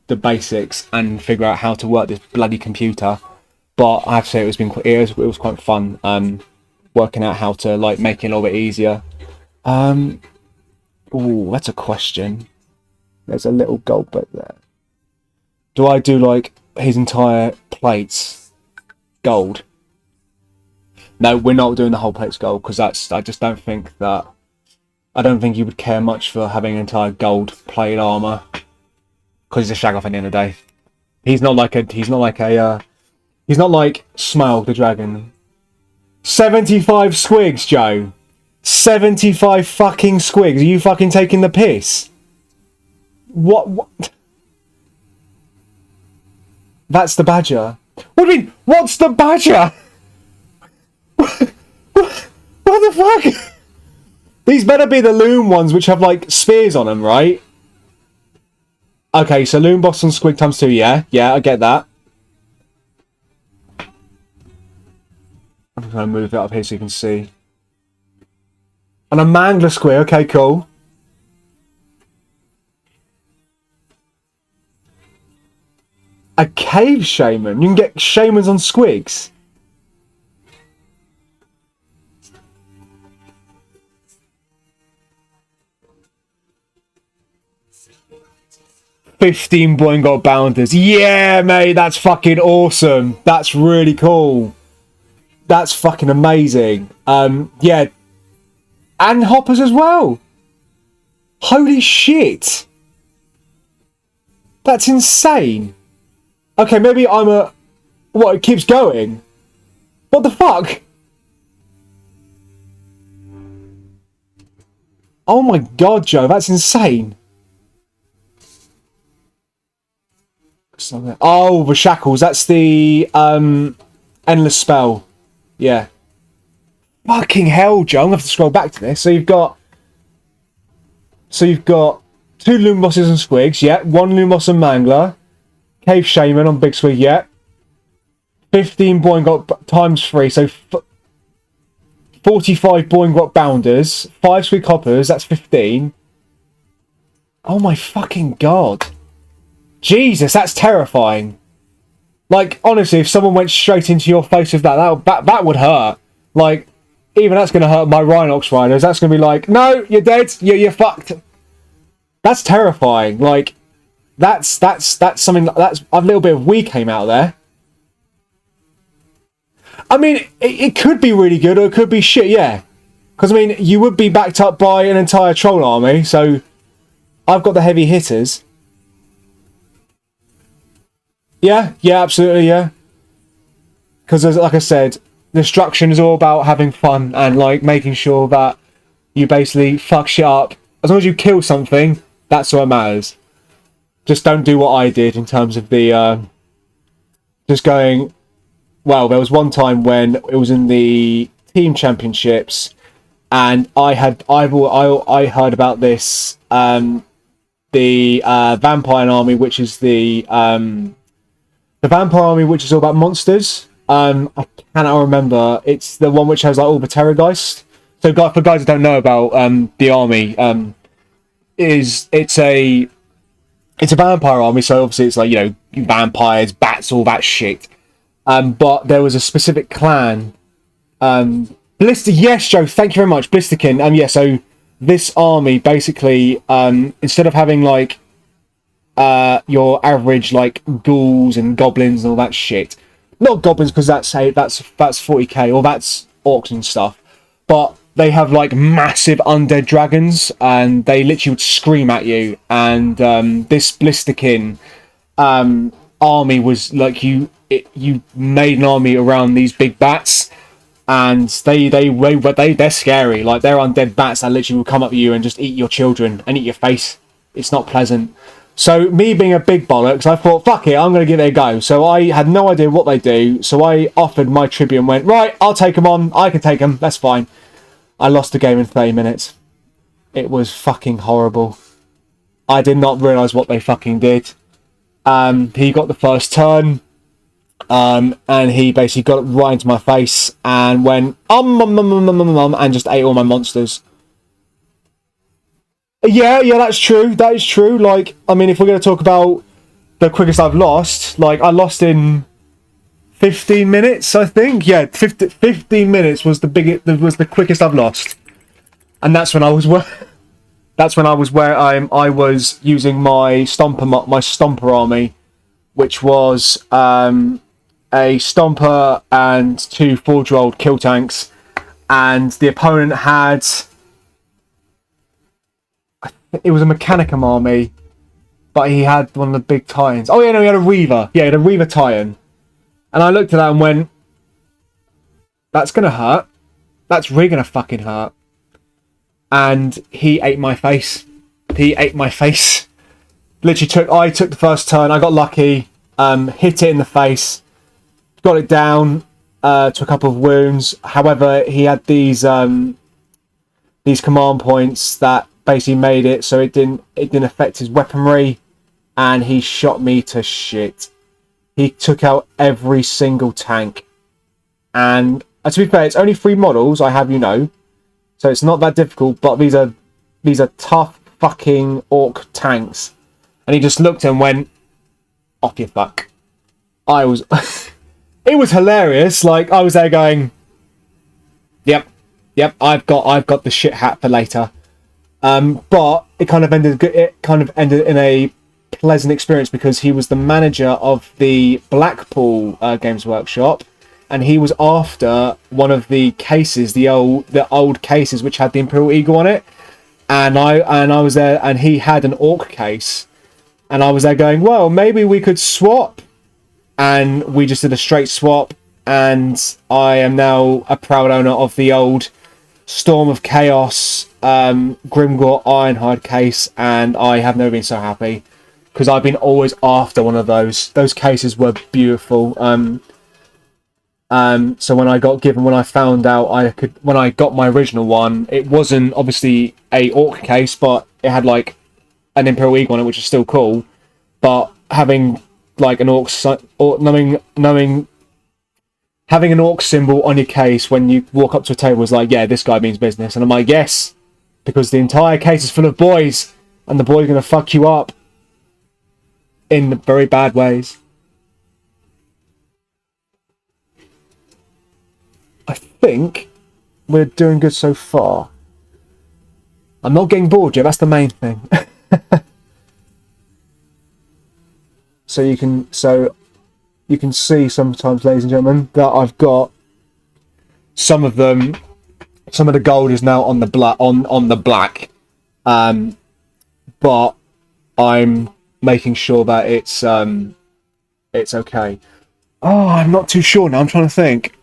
the basics and figure out how to work this bloody computer. But I have to say it was quite fun working out how to like make it a little bit easier. Oh, that's a question. There's a little gold bit there. Do I do like his entire plates gold? No, we're not doing the whole plates gold, because I just don't think you would care much for having an entire gold plate armor, because he's a shag off at the end of the day. He's not like Smaug the dragon. 75 squigs, Joe. 75 fucking squigs. Are you fucking taking the piss? What? That's the badger. What do you mean? What's the badger? What the fuck? These better be the loom ones which have like spears on them, right? Okay, so loom boss and squig times 2, yeah. Yeah, I get that. I'm going to move it up here so you can see. And a mangler squig, okay, cool. A cave shaman? You can get shamans on squigs? $15 Boingot bounders. Yeah, mate, that's fucking awesome. That's really cool. That's fucking amazing. Yeah. And hoppers as well. Holy shit. That's insane. Okay, maybe I'm a... What, it keeps going? What the fuck? Oh my god, Joe, that's insane. Oh, the shackles. That's the endless spell. Yeah. Fucking hell, Joe. I'm gonna have to scroll back to this. So you've got 2 loom bosses and squigs. Yeah. 1 loom boss and mangler. Cave shaman on big squig. Yeah. 15 Boingot times 3. So 45 Boingot bounders. 5 squig hoppers. That's 15. Oh my fucking god. Jesus, that's terrifying. Like, honestly, if someone went straight into your face with that would hurt. Like, even that's going to hurt my Rhinox riders. That's going to be like, no, you're dead. You're fucked. That's terrifying. Like, that's something that's a little bit of we came out there. I mean, it could be really good or it could be shit, yeah. Because, I mean, you would be backed up by an entire troll army, so I've got the heavy hitters. Yeah, absolutely, yeah. Because, like I said, destruction is all about having fun and, like, making sure that you basically fuck shit up. As long as you kill something, that's what matters. Just don't do what I did in terms of the, just going... Well, there was one time when it was in the team championships, and I heard about this, the vampire army, which is the vampire army, which is all about monsters. I cannot remember. It's the one which has like all the Terrorgeist. So, for guys who don't know about the army, it's a vampire army. So obviously it's like, you know, vampires, bats, all that shit. But there was a specific clan. Blister, yes, Joe. Thank you very much, Blisterkin. Yeah. So this army basically, instead of having like your average like ghouls and goblins and all that shit. Not goblins, because that's 40k, or that's orcs and stuff. But they have like massive undead dragons, and they literally would scream at you. And this Blisterkin army was like you made an army around these big bats, and they're scary. Like, they're undead bats that literally will come up to you and just eat your children and eat your face. It's not pleasant. So, me being a big bollocks, I thought, fuck it, I'm going to give it a go. So, I had no idea what they do. So, I offered my tribute and went, right, I'll take them on. I can take them. That's fine. I lost the game in 30 minutes. It was fucking horrible. I did not realise what they fucking did. He got the first turn. And he basically got it right into my face and went, and just ate all my monsters. Yeah, that's true. That is true. Like, I mean, if we're going to talk about the quickest I've lost, like, I lost in 15 minutes, I think. Yeah, 15 minutes was the quickest I've lost. And that's when I was where I was using my Stomper army, which was a Stomper and 2 4-year-old kill tanks, and the opponent had... It was a Mechanicum army, but he had one of the big tie-ins. Oh yeah, no, he had a Reaver. Yeah, he had a Reaver tie-in. And I looked at that and went, that's gonna hurt. That's really gonna fucking hurt. And he ate my face. He ate my face. Literally I took the first turn. I got lucky. Hit it in the face. Got it down to a couple of wounds. However, he had these command points that basically made it so it didn't affect his weaponry, and he shot me to shit. He took out every single tank, and to be fair, it's only 3 models. I have, so it's not that difficult. But these are tough fucking orc tanks, and he just looked and went, "Off your fuck." I was, it was hilarious. Like I was there going, "Yep, I've got the shit hat for later." But it kind of ended in a pleasant experience because he was the manager of the Blackpool Games Workshop, and he was after one of the cases, the old cases which had the Imperial Eagle on it, and I was there, and he had an orc case, and I was there going, well, maybe we could swap, and we just did a straight swap, and I am now a proud owner of the old Storm of Chaos Grimgor Ironhide case, and I have never been so happy because I've been always after one of those. Those cases were beautiful. So when I found out when I got my original one, it wasn't obviously a orc case, but it had like an Imperial Eagle on it, which is still cool. But having like an having an orc symbol on your case when you walk up to a table was like, yeah, this guy means business. And I'm like, yes, because the entire case is full of boys, and the boys are going to fuck you up in very bad ways. I think we're doing good so far. I'm not getting bored yet, that's the main thing. So you can see sometimes, ladies and gentlemen, that I've got some of the gold is now on the black, but I'm making sure that it's okay. Oh, I'm not too sure now. I'm trying to think.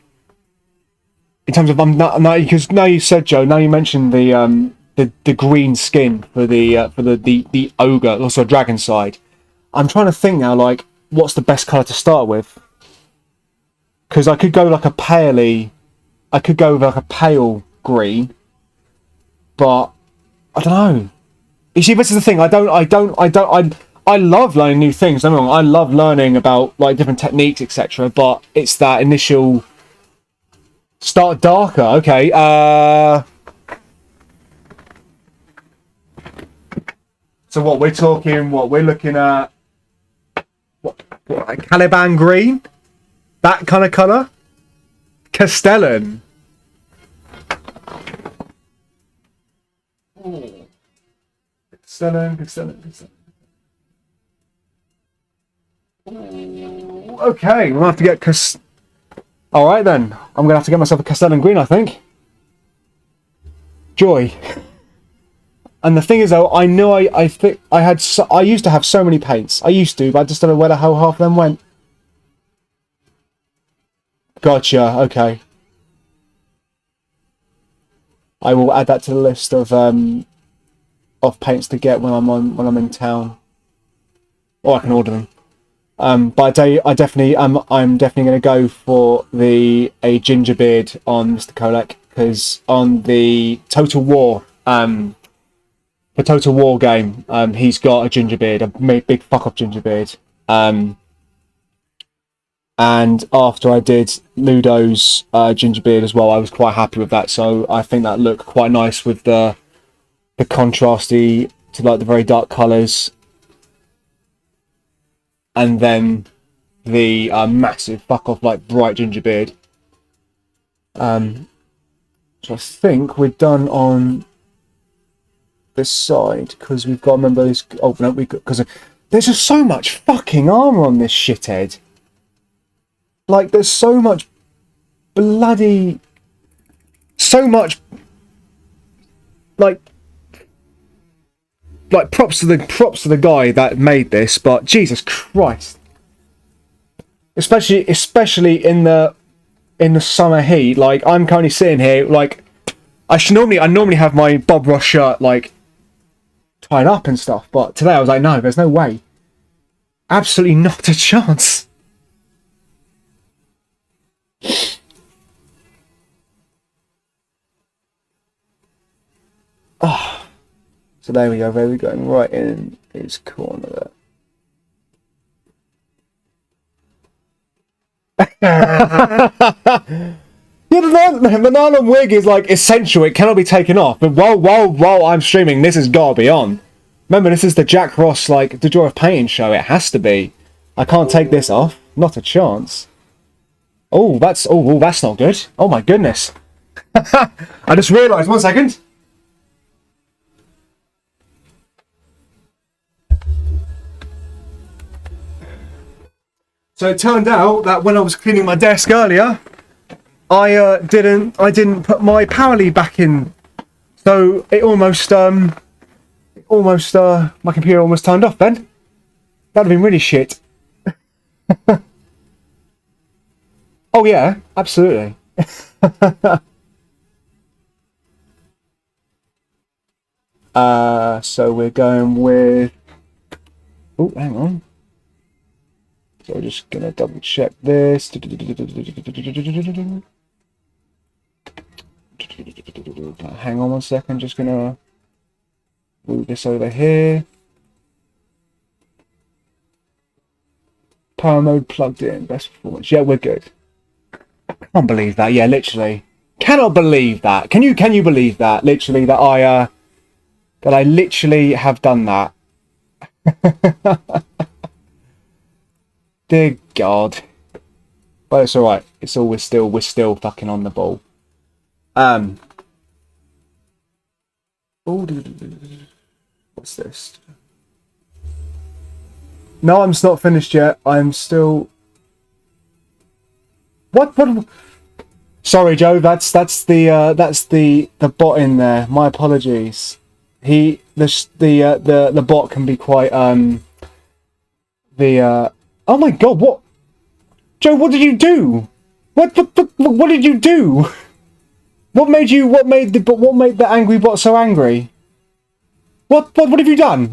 In terms of because now you said, Joe. Now you mentioned the green skin for the ogre, also dragon side. I'm trying to think now, like, what's the best colour to start with? Because I could go with like a pale green, but I don't know. You see, this is the thing. I love learning new things. Don't get me wrong. I love learning about like different techniques, etc. But it's that initial start darker. Okay. So what we're talking? What we're looking at? What like Caliban green? That kind of colour? Castellan. Ooh. Castellan. Ooh. Okay, we'll have to get Alright then. I'm going to have to get myself a Castellan green, I think. Joy. And the thing is, though, I know I used to have so many paints. I used to, but I just don't know where the hell half of them went. Gotcha. Okay. I will add that to the list of paints to get when I'm in town, or I can order them. But I'm definitely going to go for a gingerbeard on Mr. Kholek, because on the Total War the Total War game, he's got a gingerbeard, a big fuck off gingerbeard. And after I did Ludo's gingerbeard as well, I was quite happy with that. So I think that looked quite nice with the contrasty to like the very dark colours, and then the massive fuck off like bright gingerbeard. So I think we're done on this side, because we've got to remember this. Oh no, because there's just so much fucking armor on this shithead. Like, there's so much bloody, so much like like props to the guy that made this, but Jesus Christ, especially in the summer heat. Like, I'm currently sitting here, like, I normally have my Bob Ross shirt like tied up and stuff, but today I was like, no, there's no way, absolutely not a chance. Oh, so there we go. There we go. Right in his corner there. Yeah, the nylon wig is like essential. It cannot be taken off. But while I'm streaming, this has got to be on. Remember, this is the Jack Ross, like, the Joy of Painting show. It has to be. I can't take this off. Not a chance. Oh, that's not good. Oh my goodness. I just realised. 1 second. So it turned out that when I was cleaning my desk earlier, I didn't put my power lead back in, so it almost my computer almost turned off. Then that'd have been really shit. Oh yeah, absolutely. So we're going with. Oh, hang on. So we're just gonna double check this. Hang on 1 second. Just gonna move this over here. Power mode plugged in. Best performance. Yeah, we're good. Can't believe that. Yeah, literally. Cannot believe that. Can you believe that? Literally, that I literally have done that. Dear God. But it's alright. It's all we're still fucking on the ball. What's this? No, I'm not finished yet. I'm still. What? Sorry, Joe. That's the bot in there. My apologies. The bot can be quite Oh my God! What? Joe, what did you do? What did you do? What made the angry bot so angry? What have you done?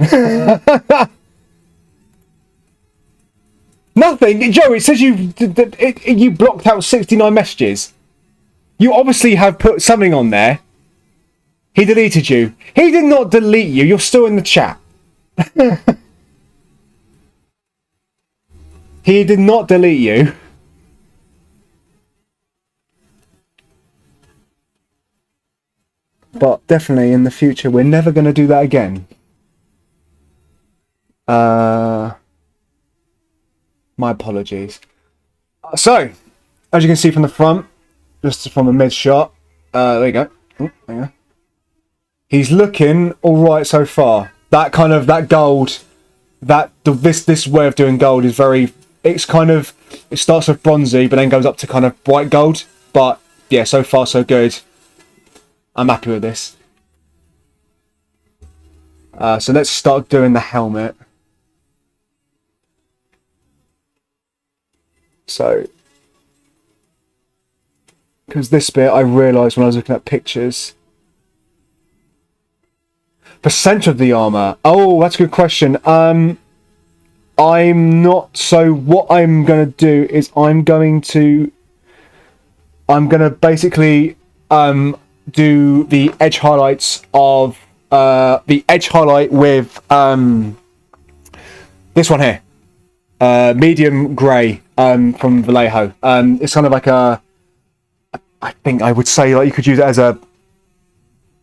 Nothing, Joe. It says you blocked out 69 messages. You obviously have put something on there. He deleted you. He did not delete you. You're still in the chat. He did not delete you. But definitely in the future, we're never going to do that again. My apologies. So, as you can see from the front, just from a mid shot, there you go. Oh, there you go. He's looking all right so far. That gold, this way of doing gold is very. It starts with bronzy, but then goes up to kind of white gold. But yeah, so far so good. I'm happy with this. So let's start doing the helmet. So, because this bit I realised when I was looking at pictures. Percent of the armour. Oh, that's a good question. I'm not. So what I'm gonna do is I'm gonna basically do the edge highlights of the edge highlight with this one here, medium grey from Vallejo. It's kind of like a. I think I would say like you could use it as a.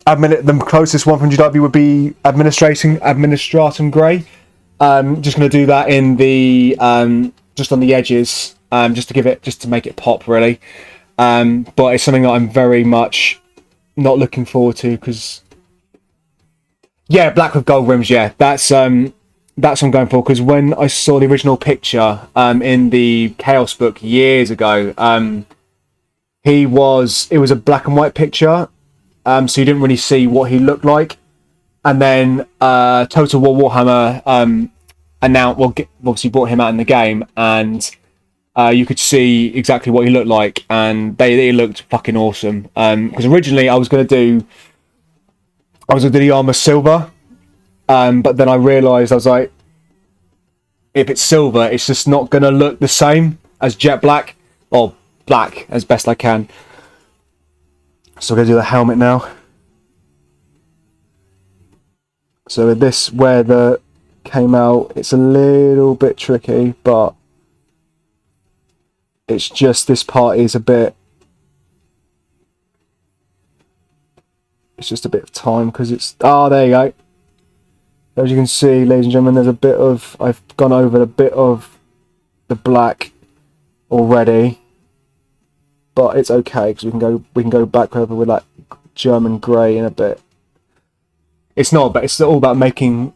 The closest one from GW would be administratum grey. Just going to do that in the just on the edges, just to make it pop really. But it's something that I'm very much not looking forward to because yeah, black with gold rims. Yeah, that's what I'm going for because when I saw the original picture in the Chaos book years ago, it was a black and white picture. So you didn't really see what he looked like. And then Total War Warhammer announced, well, obviously brought him out in the game, and you could see exactly what he looked like, and they looked fucking awesome. Because originally I was gonna do the armor silver, but then I realised, I was like, if it's silver, it's just not gonna look the same as jet black, or black as best I can. So I'm gonna do the helmet now. So with this, where the came out, it's a little bit tricky, but it's just this part is a bit, it's just a bit of time, because it's, there you go. As you can see, ladies and gentlemen, there's a bit of, I've gone over a bit of the black already, but it's okay, because we can go back over with that German grey in a bit. It's not, but it's all about making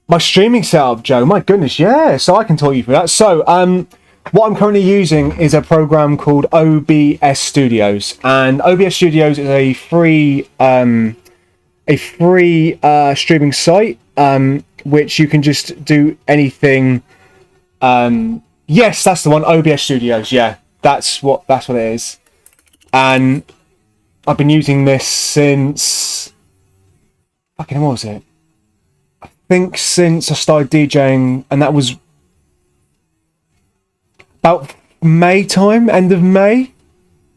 my streaming setup, Joe. My goodness, yeah. So I can talk you through that. So what I'm currently using is a program called OBS Studios, and OBS Studios is a free streaming site, which you can just do anything. Yes, that's the one, OBS Studios. Yeah, that's what it is. And I've been using this since, fucking, what was it? I think since I started DJing, and that was about May time, end of May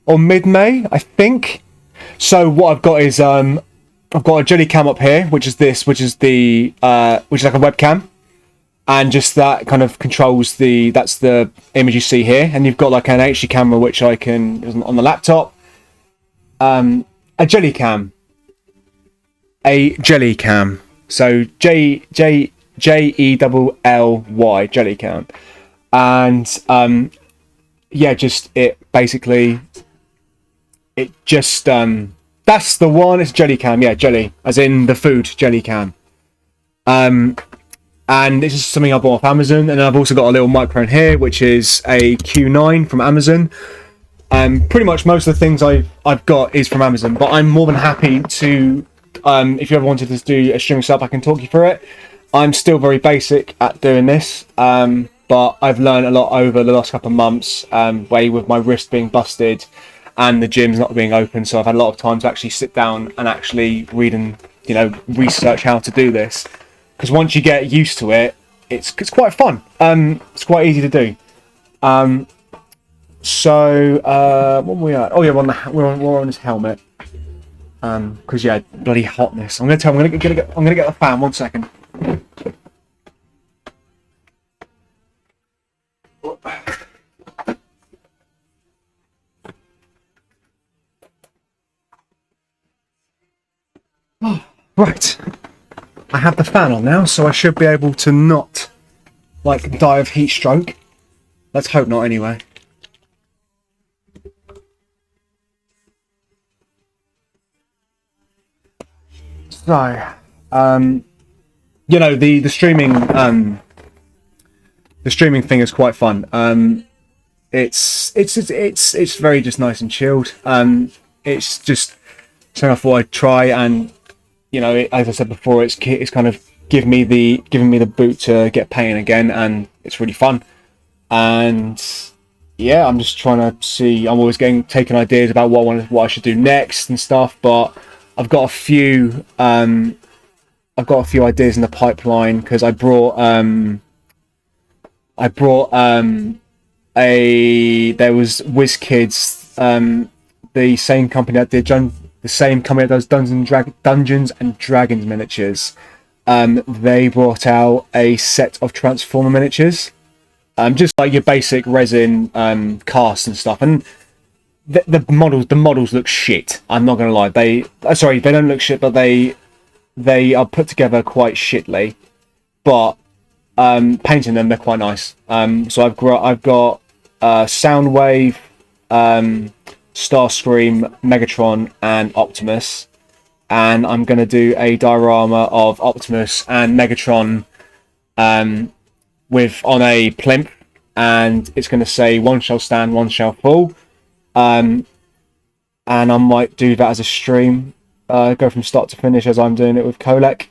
or mid-May, I think. So what I've got is I've got a jelly cam up here, which is like a webcam, and just that kind of controls that's the image you see here. And you've got like an HD camera, which I can on the laptop. A jelly cam. So Jelly jelly cam. And yeah, just it basically, it just that's the one. It's jelly cam, yeah, jelly as in the food jelly cam. And this is something I bought off Amazon, and I've also got a little microphone here, which is a Q9 from Amazon. Pretty much most of the things I've got is from Amazon, but I'm more than happy to, if you ever wanted to do a streaming setup, I can talk you through it. I'm still very basic at doing this, but I've learned a lot over the last couple of months, with my wrist being busted and the gyms not being open, so I've had a lot of time to actually sit down and actually read and research how to do this. Because once you get used to it, it's quite fun. It's quite easy to do. So what were we at? Oh yeah, we're on this helmet. Because yeah, bloody hotness. I'm gonna get the fan. 1 second. Oh, right. I have the fan on now, so I should be able to not die of heat stroke. Let's hope not, anyway. So, the streaming thing is quite fun. It's very just nice and chilled. It's just something I thought I'd try, and as I said before, it's kind of giving me the boot to get painting again, and it's really fun. And yeah, I'm just trying to see. I'm always taking ideas about what I should do next and stuff, but I've got a few ideas in the pipeline, because I brought there was WizKids, the same company that does Dungeons and Dragons miniatures. They brought out a set of Transformer miniatures, just like your basic resin cast and stuff, and the models look shit. I'm not gonna lie. They don't look shit, but they are put together quite shitly. But painting them, they're quite nice. So I've got Soundwave, Starscream, Megatron, and Optimus, and I'm gonna do a diorama of Optimus and Megatron, on a plinth, and it's gonna say "One shall stand, one shall fall." And I might do that as a stream. go from start to finish as I'm doing it with Kholek.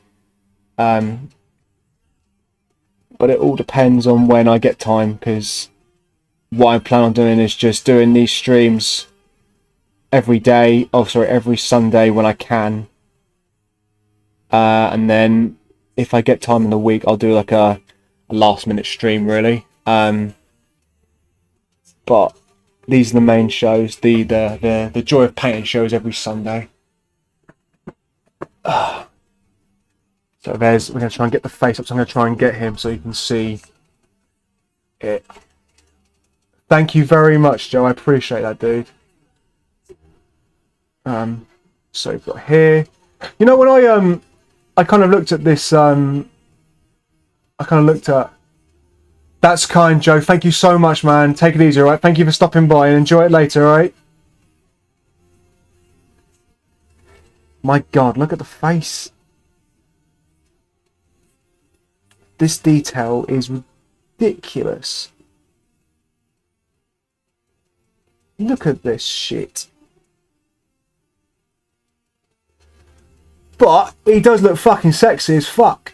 But it all depends on when I get time, because what I plan on doing is just doing these streams every day. Oh, sorry, every Sunday when I can. And then if I get time in the week, I'll do like a last minute stream, really. But these are the main shows. The Joy of Painting shows every Sunday. So we're going to try and get the face up. So I'm going to try and get him so you can see it. Thank you very much, Joe. I appreciate that, dude. So we've got here. You know, when I kind of looked at this. I kind of looked at. That's kind, Joe. Thank you so much, man. Take it easy, all right? Thank you for stopping by and enjoy it later, all right? My God, look at the face. This detail is ridiculous. Look at this shit. But he does look fucking sexy as fuck.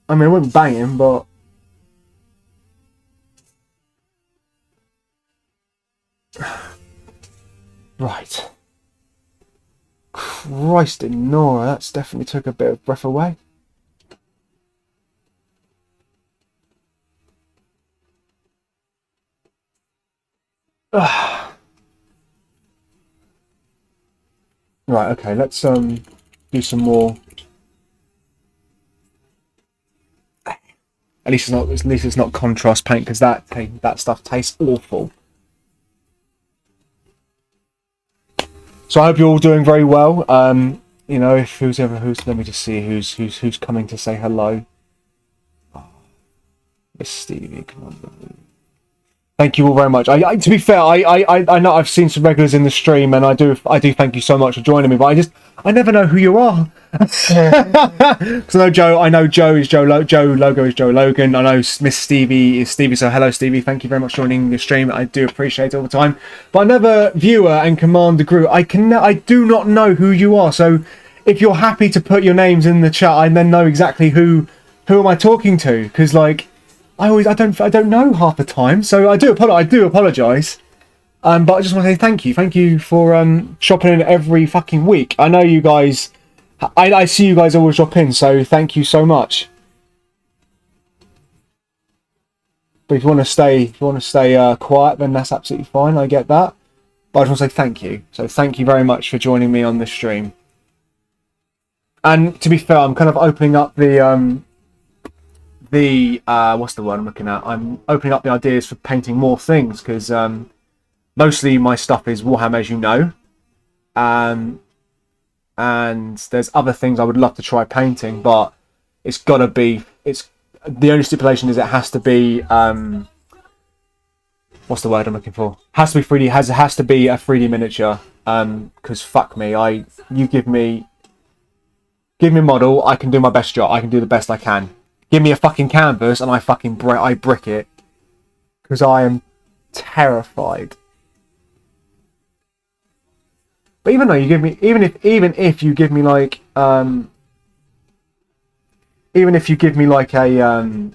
I mean, I wouldn't bang him, but... Right. Christ in Nora, that's definitely took a bit of breath away. Right, okay, let's do some more. At least it's not contrast paint, because that stuff tastes awful. So I hope you're all doing very well. You know, if who's let me just see who's coming to say hello. Oh, Miss Stevie, come on. Thank you all very much. To be fair, I know I've seen some regulars in the stream, and I do thank you so much for joining me. But I never know who you are. Because I know Joe is Joe Logo is Joe Logan. I know Miss Stevie is Stevie. So hello, Stevie. Thank you very much for joining the stream. I do appreciate it all the time. But I never viewer and command the group. I do not know who you are. So if you're happy to put your names in the chat, I then know exactly who am I talking to. Because like. I don't know half the time, so I do apologise. But I just want to say thank you for shopping in every fucking week. I know you guys, I see you guys always drop in, so thank you so much. But if you want to stay quiet, then that's absolutely fine. I get that. But I just want to say thank you. So thank you very much for joining me on this stream. And to be fair, I'm kind of opening up the what's the word I'm looking at? I'm opening up the ideas for painting more things, because mostly my stuff is Warhammer, as you know, and there's other things I would love to try painting, but it's got to be. It's the only stipulation is it has to be what's the word I'm looking for? Has to be 3D. Has to be a 3D miniature. Because fuck me, you give me a model, I can do my best job. I can do the best I can. Give me a fucking canvas and I brick it, because I am terrified. But even if you give me like a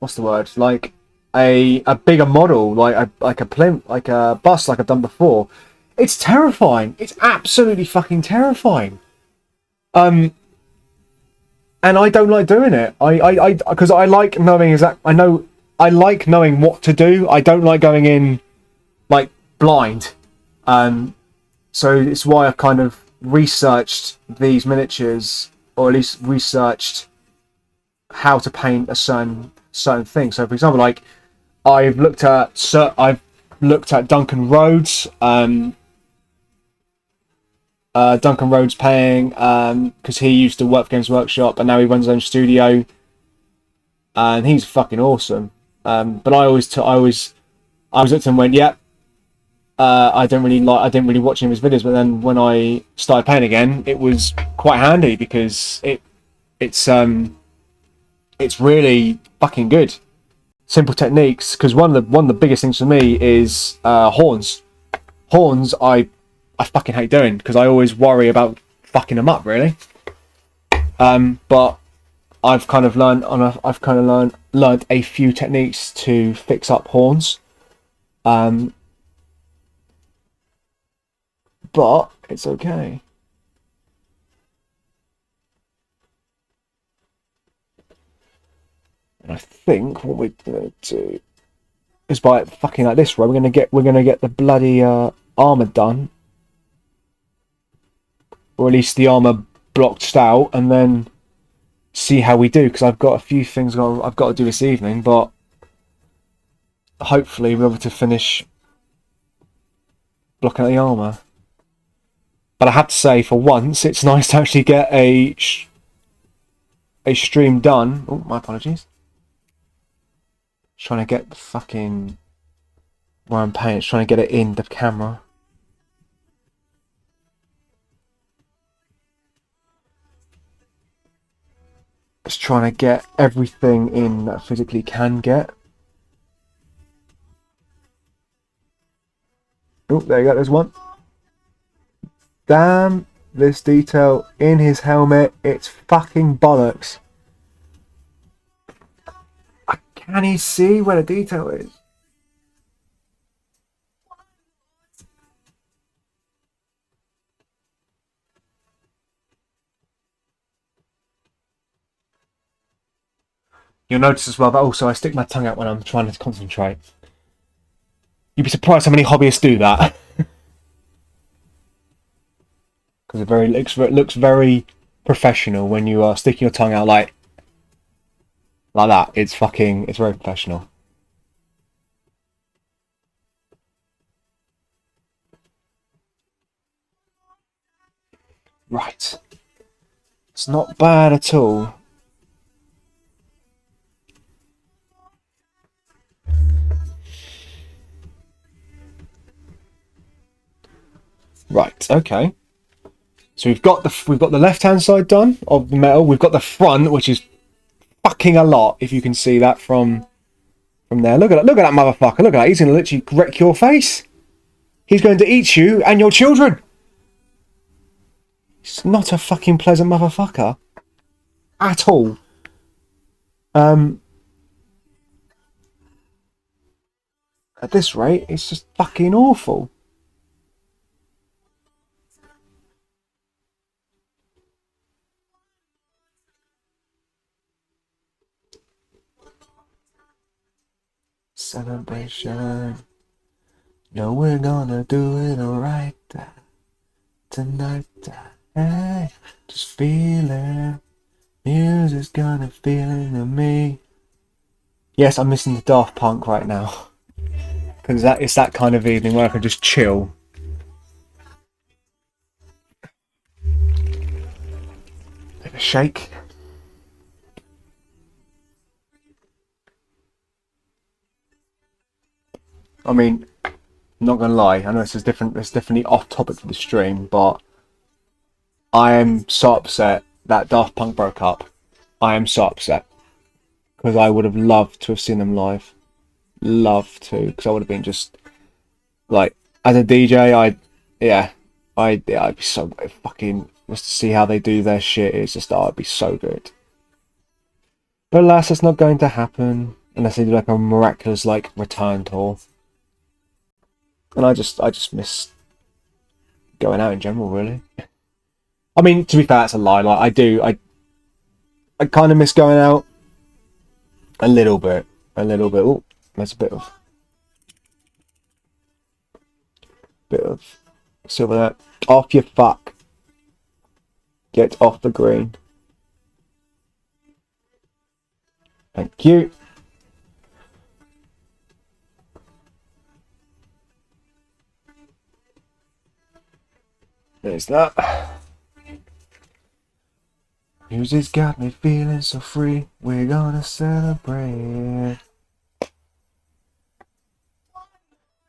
what's the word, like a bigger model, like a plinth, like a bus, like I've done before, it's terrifying. It's absolutely fucking terrifying. And I don't like doing it. Because I like knowing I like knowing what to do. I don't like going in like blind. So it's why I kind of researched these miniatures, or at least researched how to paint a certain thing. So for example, like I've looked at Duncan Rhodes. Duncan Rhodes paying, because he used to work for Games Workshop and now he runs his own studio, and he's fucking awesome. But I always looked at him and went, yeah, I didn't really watch any of his videos, but then when I started playing again, it was quite handy, because it's really fucking good. Simple techniques, because one of the biggest things for me is horns. Horns, I fucking hate doing, because I always worry about fucking them up, really. But I've kind of learned a few techniques to fix up horns. But it's okay. And I think what we're gonna do is by fucking like this, right? We're gonna get the bloody armor done, or at least the armor blocked out, and then see how we do. Because I've got a few things I've got to do this evening, but hopefully we'll be able to finish blocking out the armor. But I have to say, for once, it's nice to actually get a stream done. Oh, my apologies. Trying to get the fucking where I'm painting, trying to get it in the camera. Just trying to get everything in that I physically can get. Oh, there you go, there's one. Damn, this detail in his helmet, it's fucking bollocks. Can he see where the detail is? You'll notice as well that also I stick my tongue out when I'm trying to concentrate. You'd be surprised how many hobbyists do that. Because it looks very professional when you are sticking your tongue out like that. It's very professional. Right. It's not bad at all. Right, okay. So we've got the left-hand side done of the metal. We've got the front, which is fucking a lot, if you can see that from there. Look at that motherfucker. Look at that. He's going to literally wreck your face. He's going to eat you and your children. He's not a fucking pleasant motherfucker. At all. At this rate, it's just fucking awful. Celebration. No, we're gonna do it alright tonight. Hey, just feel it. Music's gonna feel it to me. Yes, I'm missing the Daft Punk right now. Because it's that kind of evening where I can just chill. Bit of a shake. I mean, I'm not gonna lie, I know this is different. It's definitely off topic for the stream, but I am so upset that Daft Punk broke up. I am so upset because I would have loved to have seen them live. Love to, because I would have been just like, as a DJ, I'd be so fucking just to see how they do their shit. It's just, it'd be so good. But alas, it's not going to happen unless they do like a miraculous like return tour. And I just miss going out in general, really. I mean, to be fair, that's a lie. Like I kind of miss going out a little bit. Oh, there's a bit of silver there. Off your fuck. Get off the green. Thank you. There's that. Music's got me feeling so free. We're gonna celebrate.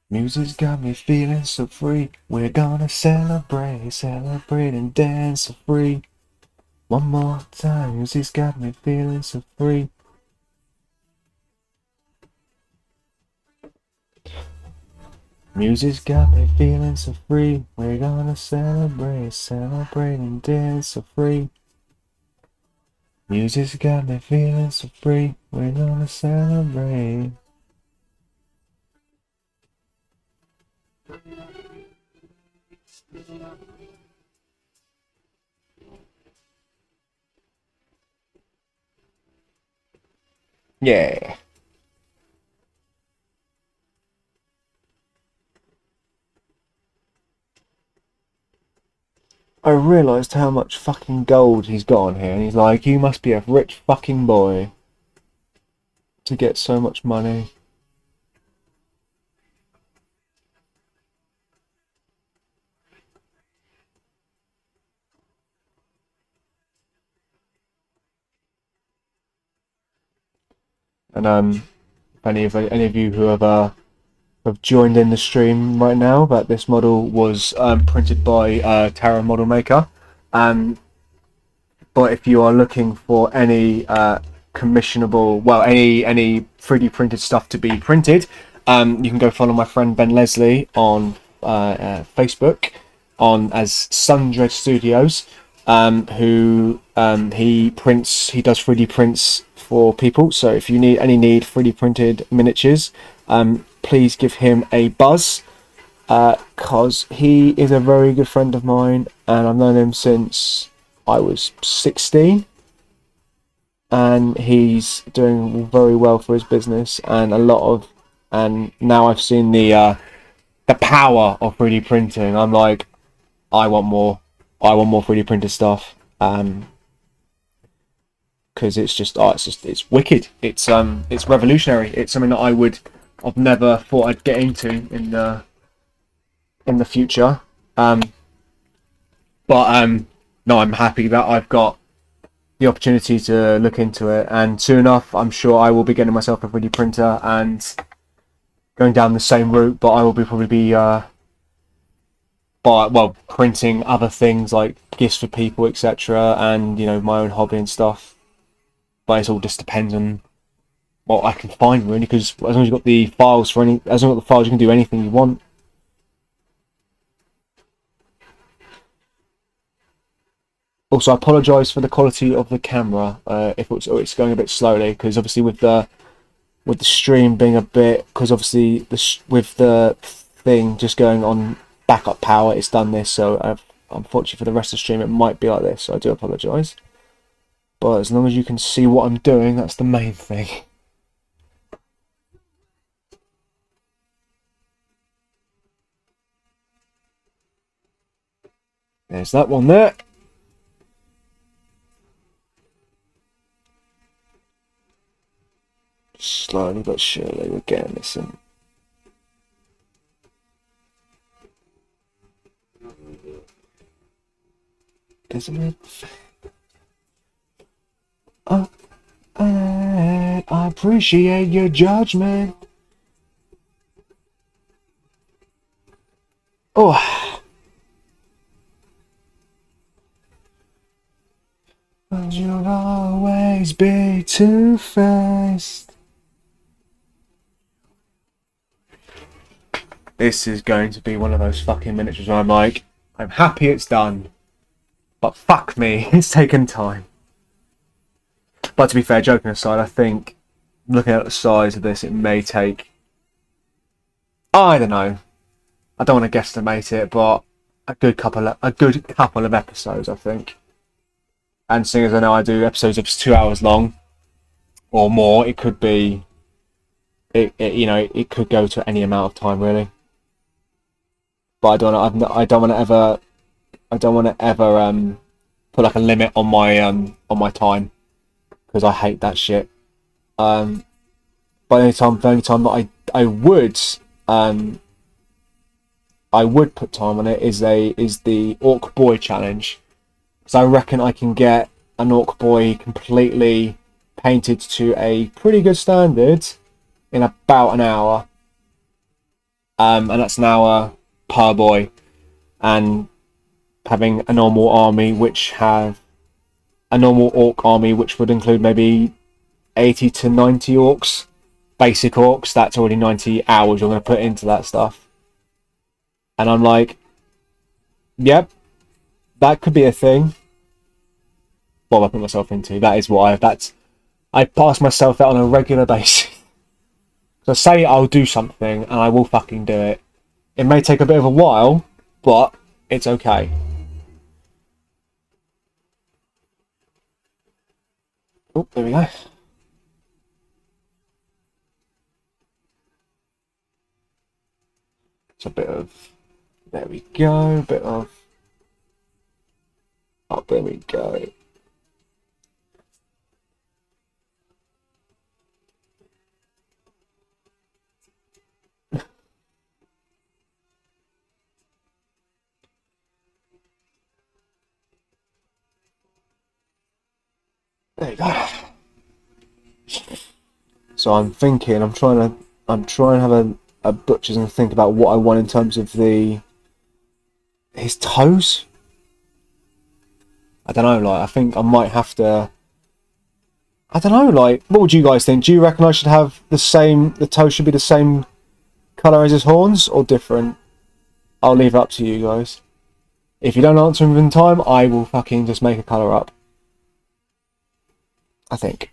Music's got me feeling so free. We're gonna celebrate and dance so free. One more time. Music's got me feeling so free. Music's got me feeling so free. We're gonna celebrate, celebrate and dance so free. Music's got me feeling so free. We're gonna celebrate. Yeah. I realised how much fucking gold he's got on here, and he's like, you must be a rich fucking boy to get so much money. And if any of you who have joined in the stream right now, that this model was printed by Tara Model Maker. But if you are looking for any commissionable, well, any 3D printed stuff to be printed, you can go follow my friend Ben Leslie on Facebook on as Sundred Studios, who he does 3D prints for people. So if you need 3D printed miniatures, please give him a buzz, because he is a very good friend of mine, and I've known him since I was 16, and he's doing very well for his business, and now I've seen the power of 3D printing. I'm like, I want more 3D printed stuff, because it's wicked. It's revolutionary. It's something that I've never thought I'd get into in the future. But no, I'm happy that I've got the opportunity to look into it, and soon enough I'm sure I will be getting myself a 3D printer and going down the same route, but I will probably be printing other things like gifts for people, etc., and my own hobby and stuff. But it all just depends on what I can find, really, because as long as you've got the files you can do anything you want. Also, I apologise for the quality of the camera if it's going a bit slowly, because obviously with the stream being a bit, because obviously with the thing just going on backup power, it's done this. So unfortunately for the rest of the stream, it might be like this. So I do apologise. But as long as you can see what I'm doing, that's the main thing. There's that one there. Slowly but surely we're getting this in. Isn't it? I appreciate your judgment. Oh. But you'll always be two-faced. This is going to be one of those fucking miniatures where I'm like, I'm happy it's done, but fuck me, it's taken time. But to be fair, joking aside, I think looking at the size of this, it may take, I don't know, I don't want to guesstimate it, but a good couple of episodes, I think. And seeing as I know I do episodes of 2 hours long or more, it could be, it could go to any amount of time, really. But I don't want to ever put like a limit on my time, because I hate that shit. But the only time that I would put time on it is the Orc Boy challenge, because I reckon I can get an Orc Boy completely painted to a pretty good standard in about an hour, and that's an hour per boy, and having a normal orc army which would include maybe 80 to 90 orcs, basic orcs. That's already 90 hours you're going to put into that stuff. And I'm like, yep, that could be a thing. What have I put myself into? That is what I pass myself out on a regular basis. So say I'll do something and I will fucking do it. It may take a bit of a while, but it's okay. Oh, there we go. It's a bit of, there we go, bit of, oh, there we go. There you go. So I'm thinking, I'm trying to have a butcher's and think about what I want in terms of his toes. I don't know, like, I think I might have to, I don't know, like, what would you guys think? Do you reckon I should have the toe should be the same colour as his horns, or different? I'll leave it up to you guys. If you don't answer him in time, I will fucking just make a colour up. I think.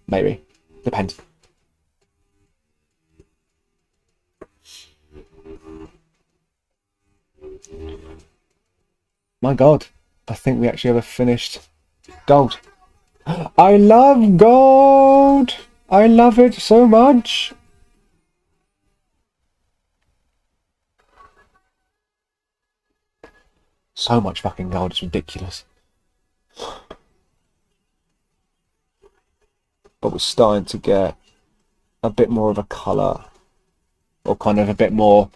Maybe. Depends. My god. I think we actually have a finished gold. I love gold! I love it so much! So much fucking gold, it's ridiculous. But we're starting to get a bit more of a colour, or kind of a bit more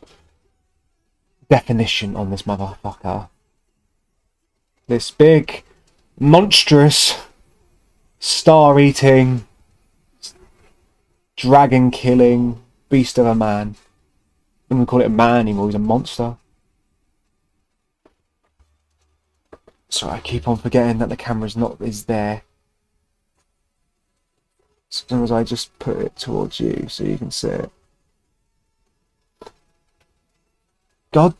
definition on this motherfucker. This big, monstrous, star-eating, dragon-killing beast of a man. I'm going to call it a man anymore, he's a monster. Sorry, I keep on forgetting that the camera's not is there. As soon as I just put it towards you so you can see it. God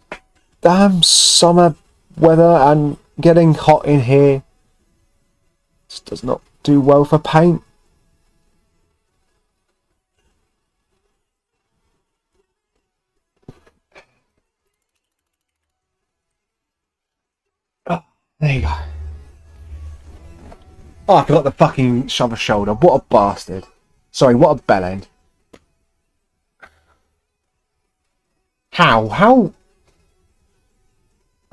damn summer weather and getting hot in here just does not do well for paint. Oh, there you go. Oh, I forgot the fucking shoulder shoulder. What a bastard. Sorry, what a bellend. How?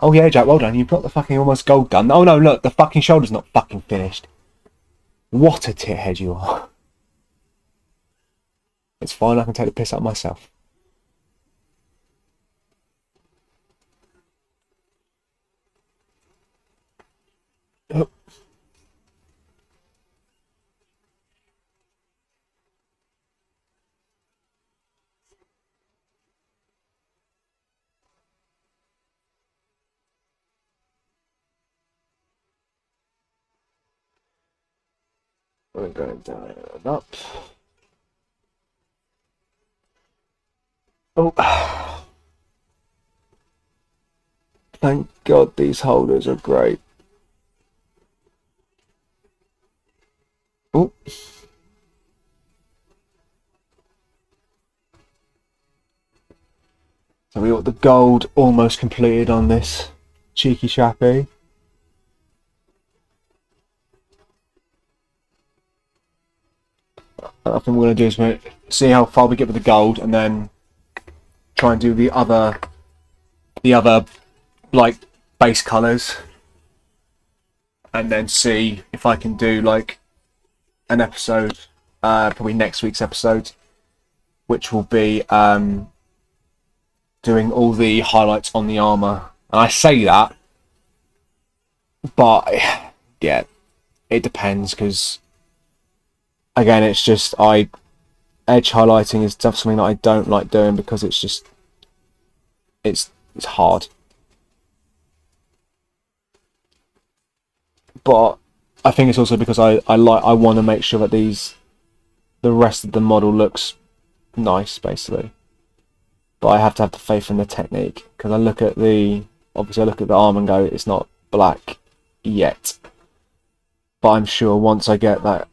Oh yeah, Jack, well done. You've got the fucking almost gold done. Oh no, look, the fucking shoulder's not fucking finished. What a tithead you are. It's fine, I can take the piss out myself. Oh. We're going down and up. Oh. Thank God these holders are great. Oh. So we got the gold almost completed on this cheeky chappy. I think we're going to do is see how far we get with the gold and then try and do the other like base colours, and then see if I can do like an episode, probably next week's episode, which will be doing all the highlights on the armour. And I say that, but yeah, it depends, because again, it's just edge highlighting is something that I don't like doing, because it's just it's hard. But I think it's also because I want to make sure that the rest of the model looks nice, basically. but I have to have the faith in the technique, because I look at the arm and go, it's not black yet. But I'm sure once I get that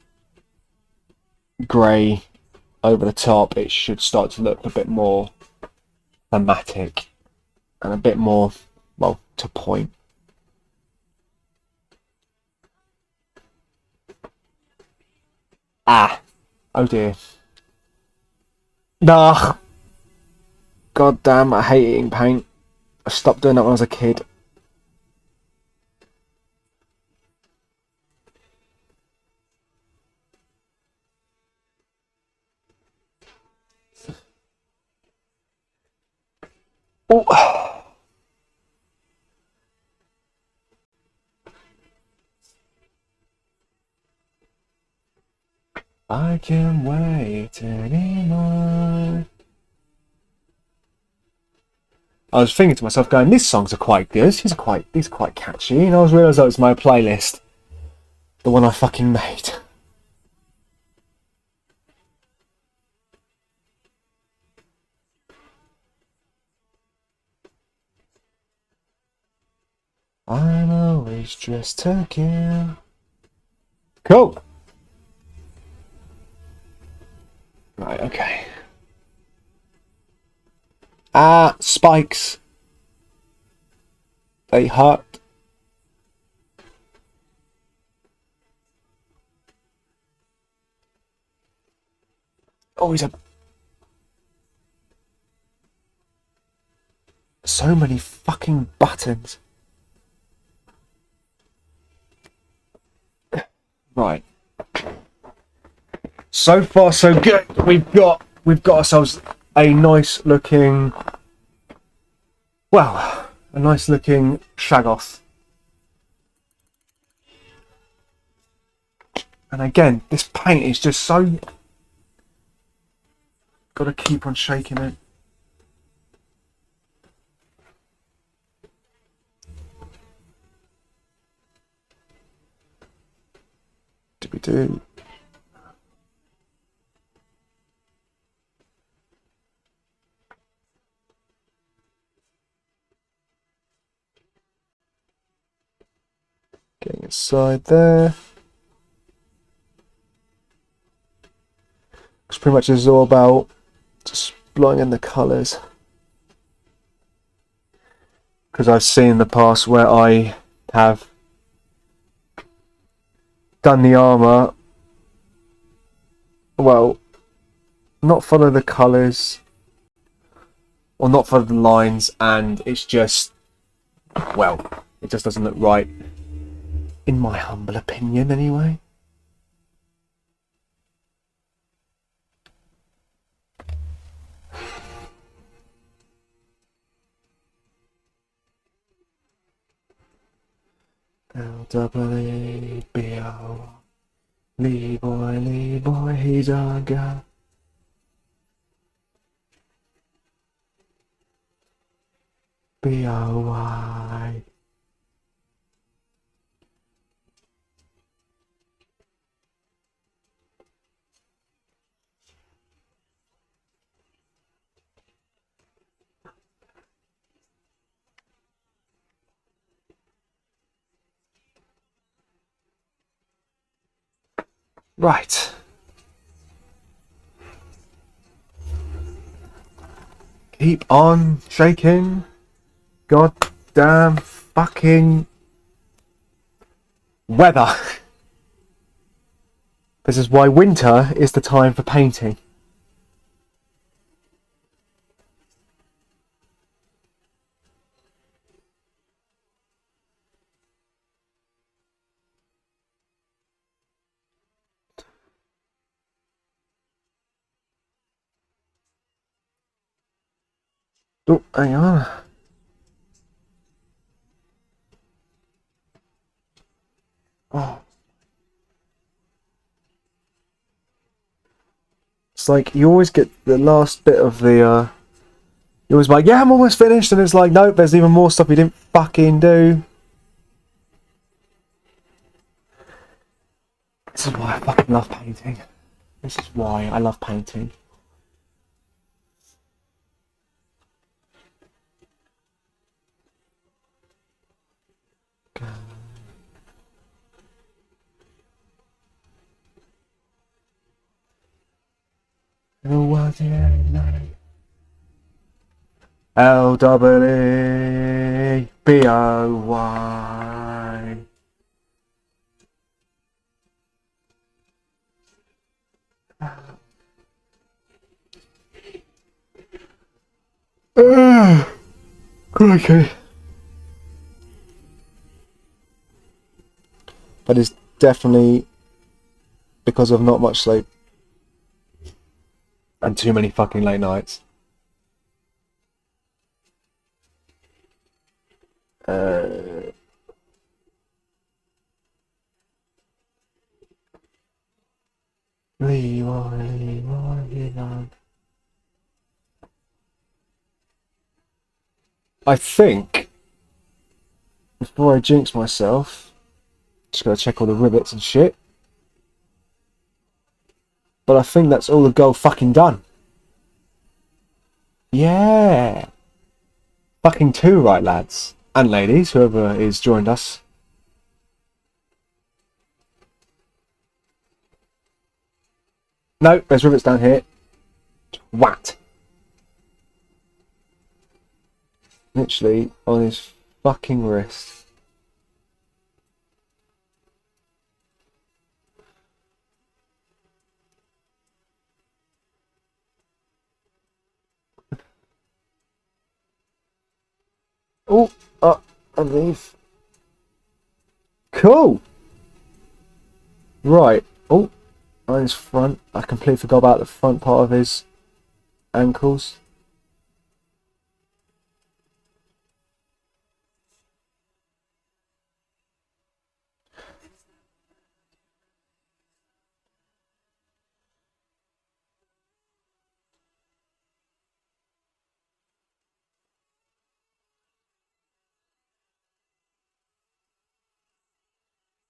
grey over the top, it should start to look a bit more thematic and a bit more, well, to point. Ah! Oh dear. Nah! God damn, I hate eating paint. I stopped doing that when I was a kid. Oh! I can't wait anymore. I was thinking to myself, going, these songs are quite good. These are quite catchy. And I was realising it was my playlist, the one I fucking made. I'm always dressed to kill. Cool. Right. Okay. Spikes. They hurt. Always so many fucking buttons. Right. So far, so good. We've got ourselves a nice looking, well, a nice looking Shaggoth. And again, this paint is just so. Got to keep on shaking it. Do. Getting inside there. Because pretty much this is all about just blowing in the colours. Because I've seen in the past where I have done the armour, well, not follow the colours or not follow the lines, and it's just, well, it just doesn't look right, in my humble opinion anyway. L-E-E-B-O, Lee boy, he's a guy. B-O-Y. Right. Keep on shaking. God damn fucking weather. This is why winter is the time for painting. Oh, hang on. Oh. It's like you always get the last bit of the you're always like, yeah, I'm almost finished, and it's like, nope, there's even more stuff you didn't fucking do. This is why I fucking love painting. This is why I love painting. L-W-E-B-O-Y. Crikey. But it's definitely because of not much sleep and too many fucking late nights. Leroy. I think, before I jinx myself, just gotta check all the rivets and shit. But I think that's all the gold fucking done. Yeah. Fucking two, right, lads? And ladies, whoever is joined us. No, there's rivets down here. What? Literally on his fucking wrist. Oh, underneath. Cool. Right. Oh, on his front. I completely forgot about the front part of his ankles.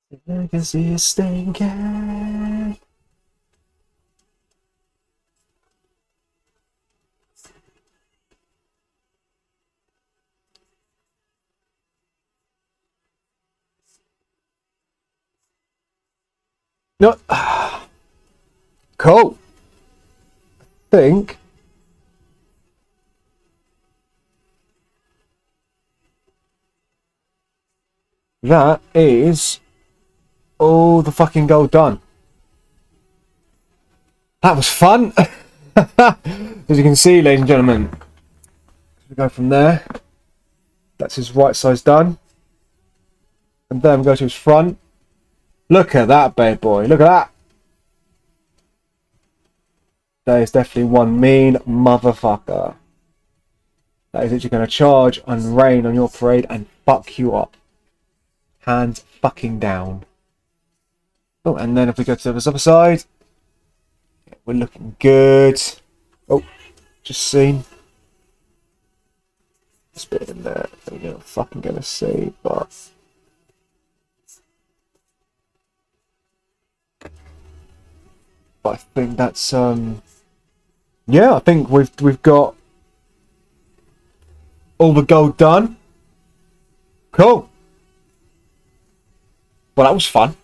The legacy is stinking. No. Cool. I think that is all the fucking gold done. That was fun. As you can see, ladies and gentlemen, we go from there. That's his right size done. And then we go to his front. Look at that bad boy. Look at that. That is definitely one mean motherfucker. That is literally going to charge and rain on your parade and fuck you up. Hands fucking down. Oh, and then if we go to the other side, we're looking good. Oh, just seen. This bit in there that you're fucking gonna see, but I think that's yeah, I think we've got all the gold done. Cool. Well, that was fun.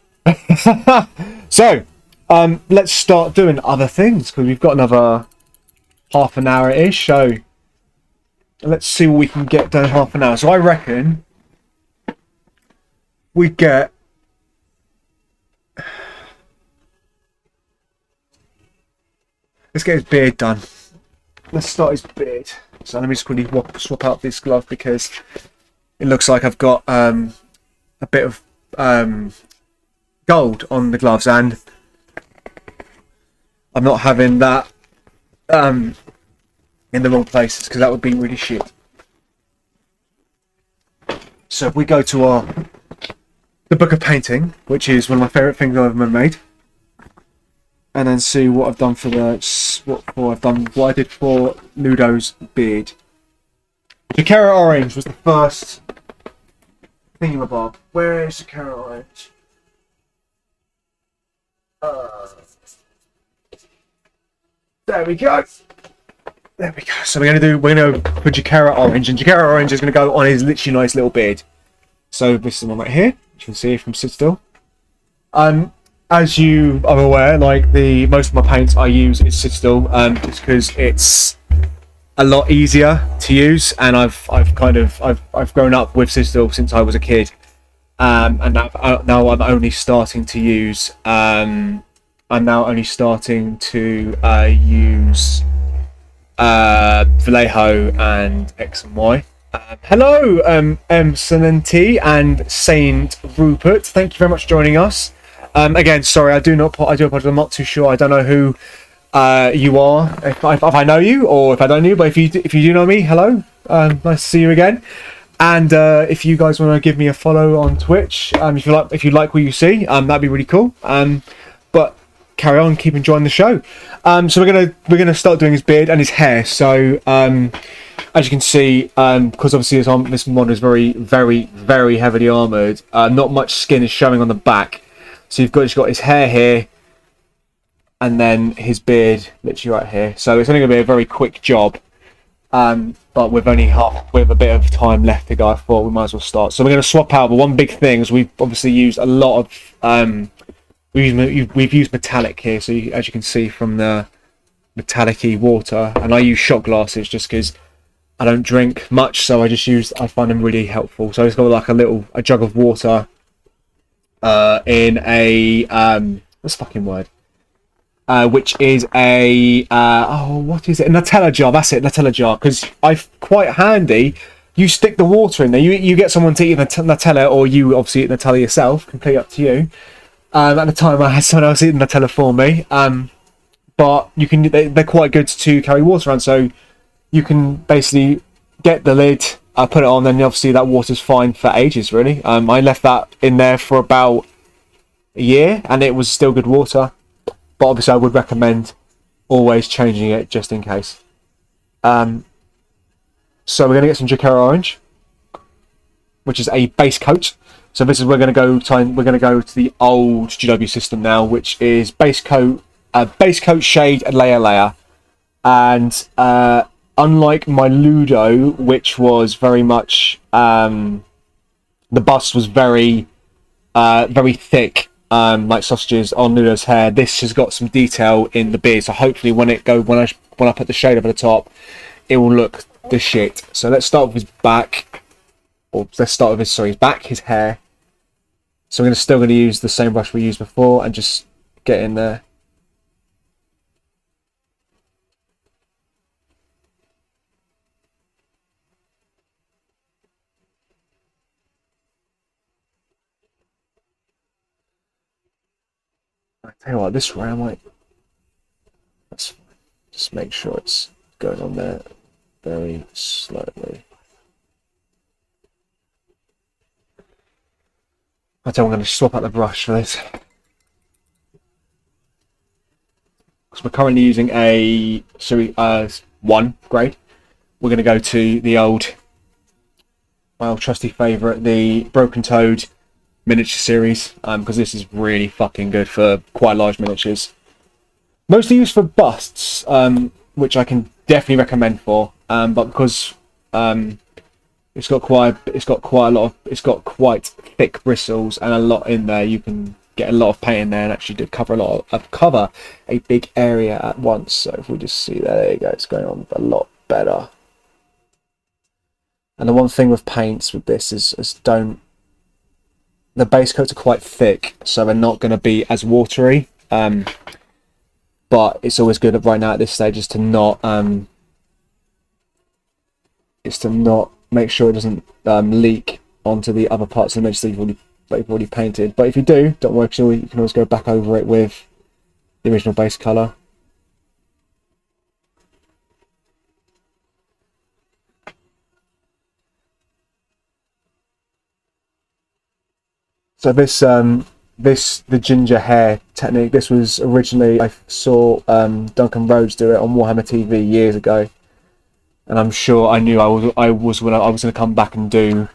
So, let's start doing other things because we've got another half an hour-ish. So, let's see what we can get done in half an hour. So, I reckon we get let's get his beard done. Let's start his beard. So let me just quickly swap out this glove because it looks like I've got a bit of gold on the gloves and I'm not having that in the wrong places because that would be really shit. So if we go to the book of painting, which is one of my favourite things I've ever made, and then see what I've done for what I did for Ludo's beard. The carrot orange was the first thingamabob. Where is the carrot orange? There we go. There we go. So we're gonna put Jacarra orange, and Jacarra orange is gonna go on his literally nice little beard. So this is one right here. You can see from Sit Still. As you are aware, like the most of my paints I use is Sit Still, just because it's a lot easier to use, and I've grown up with Sit Still since I was a kid, and now I'm only starting to use Vallejo and X and Y. Hello, Sonenti and Saint Rupert. Thank you very much for joining us. Again, sorry, I do apologize. I'm not too sure. I don't know who you are, if I know you or if I don't know you. But if you do know me, hello. Nice to see you again. And if you guys want to give me a follow on Twitch, if you like what you see, that'd be really cool. But carry on, keep enjoying the show. So we're gonna start doing his beard and his hair. So as you can see, because obviously this mod is very, very, very heavily armored. Not much skin is showing on the back. So he's got his hair here, and then his beard literally right here. So it's only gonna be a very quick job. But with a bit of time left to go, I thought we might as well start. So we're gonna swap out. But one big thing is we've obviously used a lot of we've used metallic here. So as you can see from the metallic-y water, and I use shot glasses just because I don't drink much, so I find them really helpful. So I just got like a jug of water in a what's the fucking word? Which is a what is it? A Nutella jar. That's it, Nutella jar. Because quite handy. You stick the water in there. You get someone to eat Nutella, or you obviously eat Nutella yourself. Completely up to you. At the time, I had someone else eating Nutella for me. But they're quite good to carry water around. So you can basically get the lid, put it on, then obviously that water's fine for ages, really. I left that in there for about a year, and it was still good water. But obviously I would recommend always changing it just in case. So we're going to get some Jacquera Orange, which is a base coat. So this is we're going to go to the old GW system now, which is base coat, shade, and layer. And unlike my Ludo, which was very much the bust was very thick, like sausages on Ludo's hair, this has got some detail in the beard. So hopefully when I put the shade over the top, it will look the shit. So let's start with his back, his hair. So we're still going to use the same brush we used before and just get in there. I tell you what, this way I might. Let's just make sure it's going on there very slowly. I think I'm going to swap out the brush for this. Because we're currently using a Series 1 grade. We're going to go to my old trusty favourite, the Broken Toad miniature series, because this is really fucking good for quite large miniatures. Mostly used for busts, which I can definitely recommend for. But because it's got quite thick bristles and a lot in there, you can get a lot of paint in there and actually cover a big area at once. So if we just see there you go, it's going on a lot better. And the one thing with paints with this is the base coats are quite thick, so they're not going to be as watery. But it's always good right now at this stage is to not make sure it doesn't leak onto the other parts of the image that you've already painted. But if you do, don't worry, you can always go back over it with the original base colour. So the ginger hair technique, this was originally, I saw Duncan Rhodes do it on Warhammer TV years ago, and I'm sure I knew I was going to come back and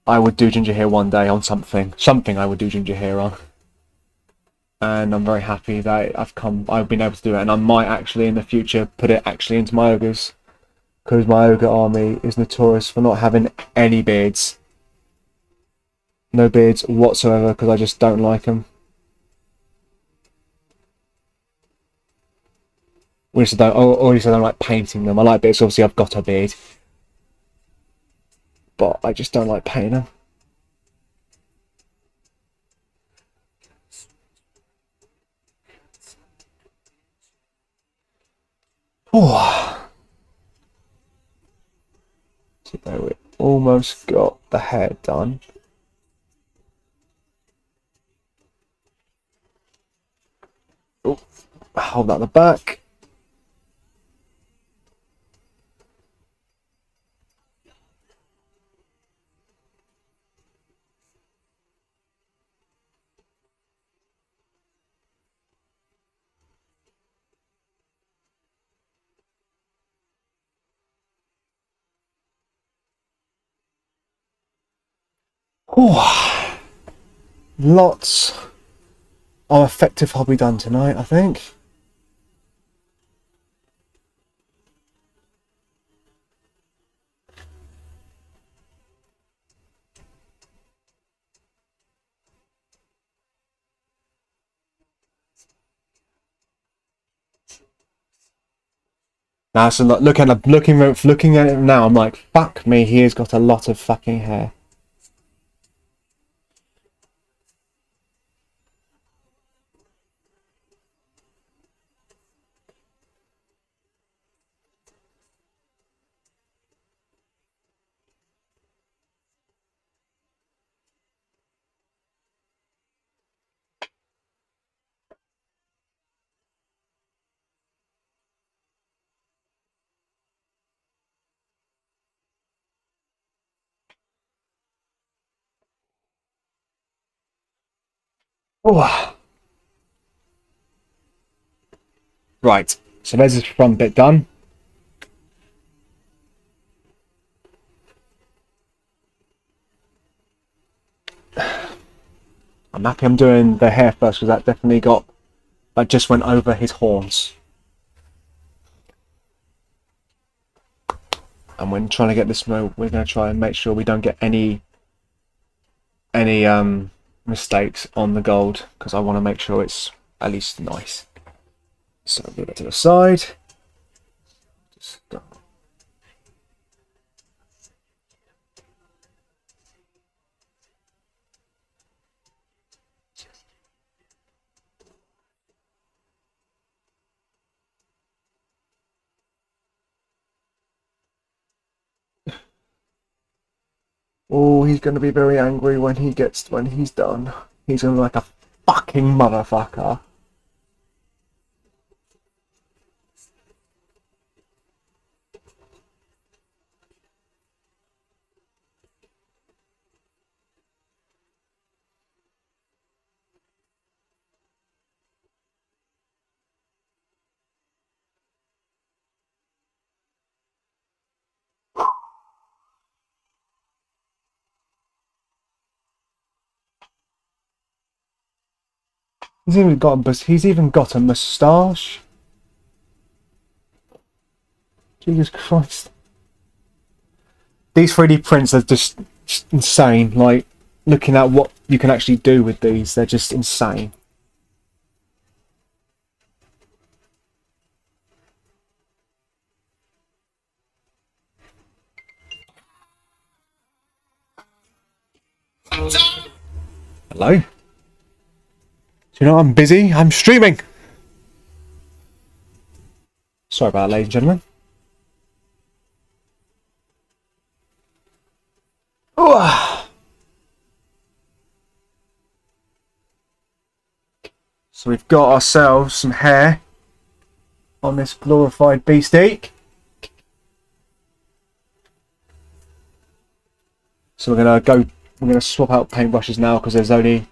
I would do ginger hair one day on something I would do ginger hair on, and I'm very happy that I've been able to do it, and I might actually in the future put it actually into my ogres, because my ogre army is notorious for not having any beards. No beards whatsoever because I just don't like them. Or at least I don't like painting them. I like beards, obviously I've got a beard. But I just don't like painting them. Oh. So there we almost got the hair done. Oh, hold that at the back. Oh, lots of effective hobby done tonight, I think. Now, so looking at it now, I'm like, fuck me, he has got a lot of fucking hair. Oh. Right, so there's this front bit done. I'm happy I'm doing the hair first because that just went over his horns. And when trying to get this, we're going to try and make sure we don't get any mistakes on the gold because I want to make sure it's at least nice. So move it to the side. Just oh, he's going to be very angry when he's done. He's going to be like a fucking motherfucker. He's even got a moustache. Jesus Christ. These 3D prints are just insane. Like, looking at what you can actually do with these, they're just insane. Hello? Do you know I'm busy? I'm streaming! Sorry about that, ladies and gentlemen. Ooh. So we've got ourselves some hair on this glorified beefsteak. So we're gonna swap out paintbrushes now because there's only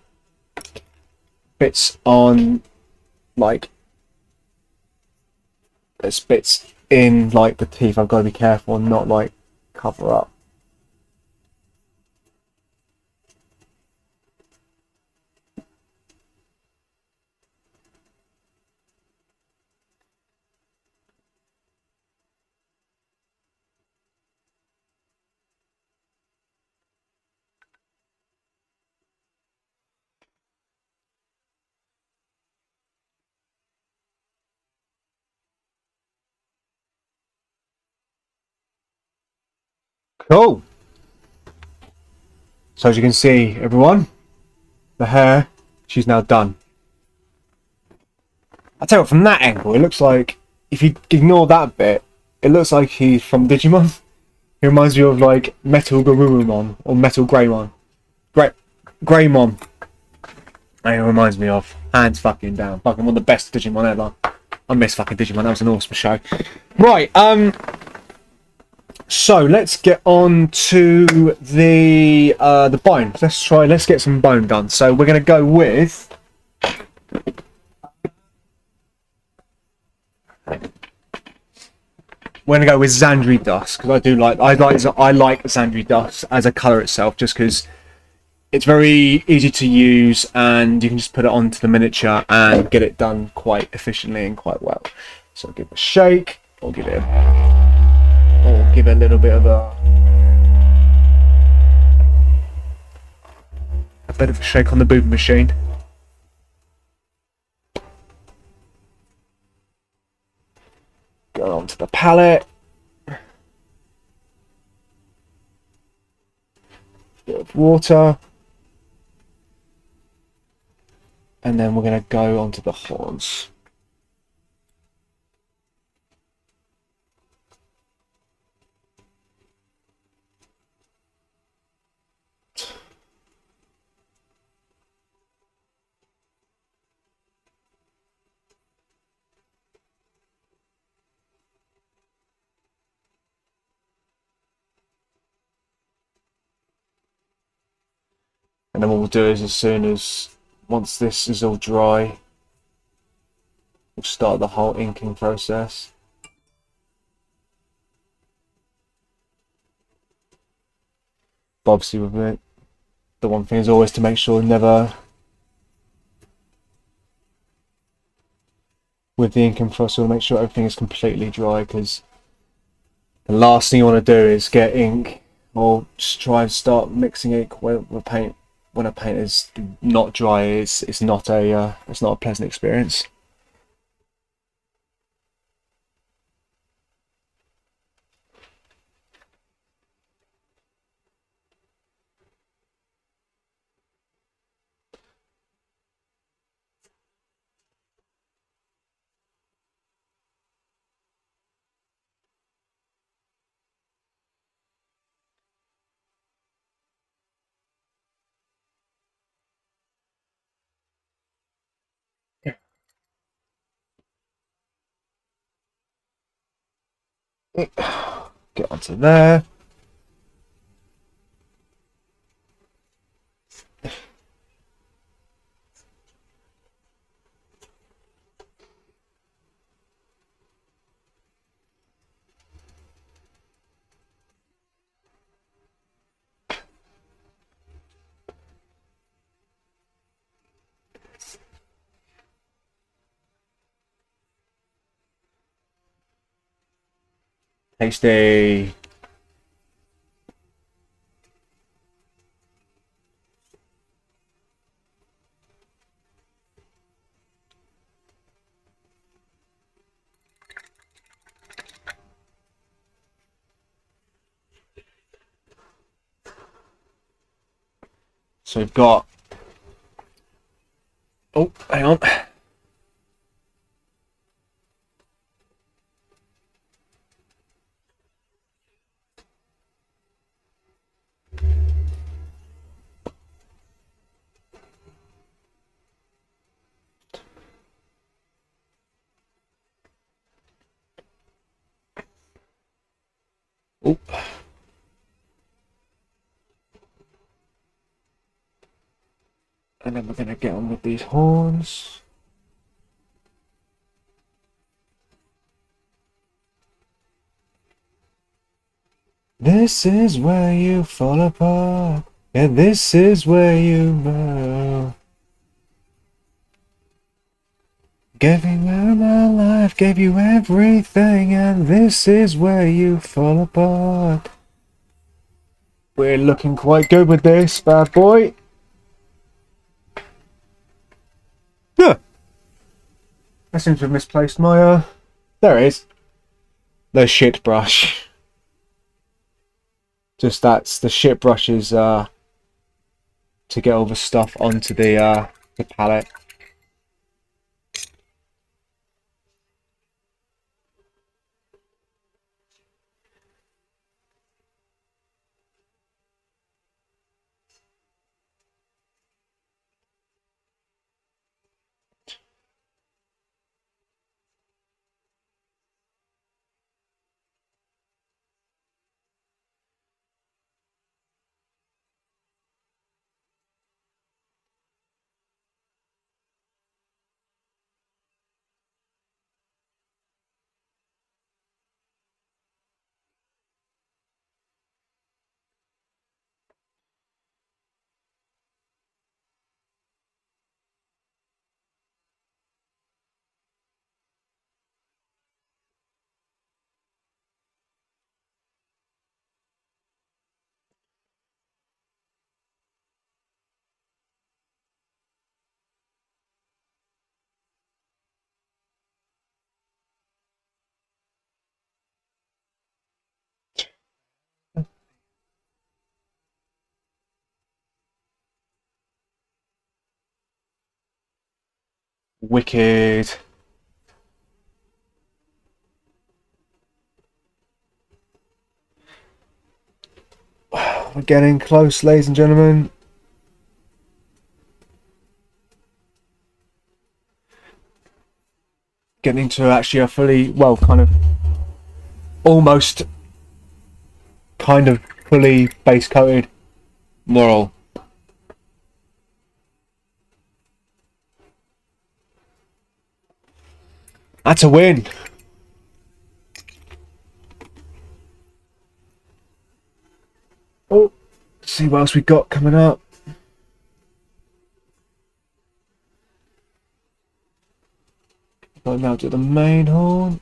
bits on, like, there's bits in, like, the teeth. I've got to be careful and not, like, cover up. Cool. So as you can see, everyone, the hair, she's now done. I tell you what, from that angle, it looks like, if you ignore that bit, it looks like he's from Digimon. He reminds me of like Metal Garurumon or Metal Greymon. Greymon. It reminds me of. Hands fucking down. Fucking one of the best Digimon ever. I miss fucking Digimon. That was an awesome show. Right. So let's get on to the bone. Let's get some bone done. So we're gonna go with. We're gonna go with Xandri Dust because I like Xandri Dust as a color itself, just because it's very easy to use and you can just put it onto the miniature and get it done quite efficiently and quite well. So give it a shake, or give it a little bit of a bit of a shake on the boot machine. Go onto the palette. Bit of water. And then we're going to go onto the horns. And then what we'll do is once this is all dry, we'll start the whole inking process. But obviously with it, the one thing is always to make sure with the inking process, we'll make sure everything is completely dry, because the last thing you want to do is get ink or just try and start mixing ink with paint. When a paint is not dry, it's not a pleasant experience. Get onto there. Tasty. So we've got. Oh, hang on. Oh. And then we're going to get on with these horns. This is where you fall apart, and this is where you know. Gave you my life, gave you everything, and this is where you fall apart. We're looking quite good with this bad boy. Yeah. I seem to have misplaced my, there it is. The shit brush. Just that's the shit brushes to get all the stuff onto the palette. Wicked. We're getting close, ladies and gentlemen. Getting to actually a fully, well, kind of, almost, kind of fully base coated mural. That's a win. Oh, let's see what else we got coming up. Go now to the main horn.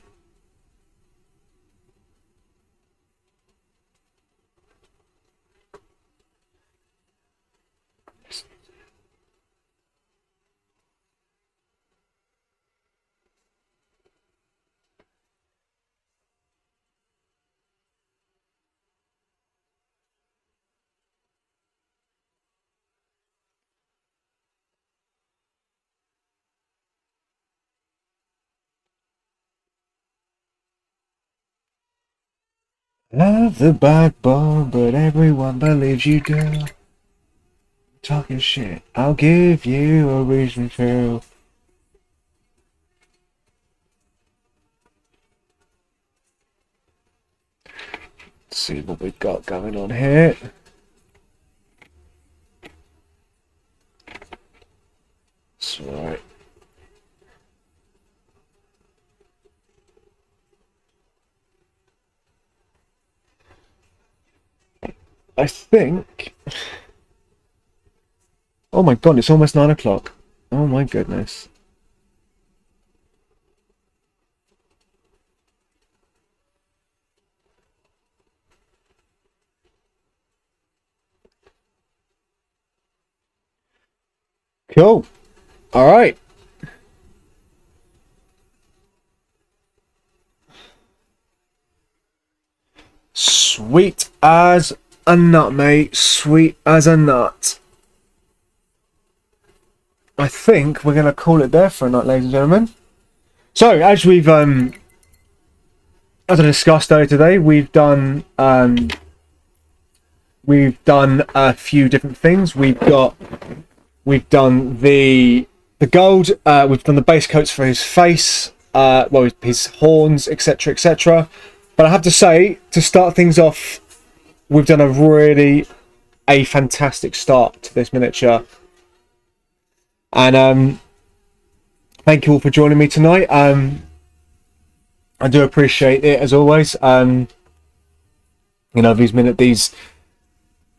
Have the backbone, but everyone believes you do. Talking shit, I'll give you a reason to. Let's see what we've got going on here. That's right. I think. Oh my god, it's almost 9 o'clock. Oh my goodness. Cool. All right. Sweet as a nut, mate. Sweet as a nut. I think we're going to call it there for a night, ladies and gentlemen. So, as we've as I discussed earlier today, we've done a few different things. We've done the gold. We've done the base coats for his face, well, his horns, etc., etc. But I have to say, to start things off, we've done a fantastic start to this miniature. And thank you all for joining me tonight. I do appreciate it as always. You know, these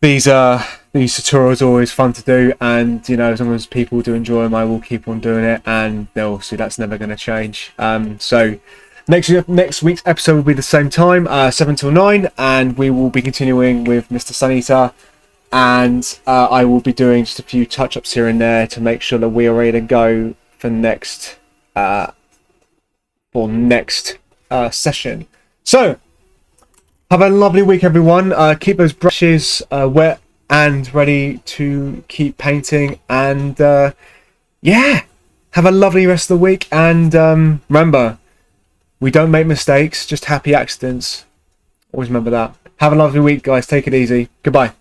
tutorials are always fun to do, and you know, as long as people do enjoy them, I will keep on doing it, and obviously that's never going to change. So next week's episode will be the same time, 7 till 9, and we will be continuing with Mr. Suneater, and I will be doing just a few touch-ups here and there to make sure that we are ready to go for next session. So Have a lovely week, everyone. Keep those brushes wet and ready to keep painting. And yeah, have a lovely rest of the week. And remember, we don't make mistakes, just happy accidents. Always remember that. Have a lovely week, guys. Take it easy. Goodbye.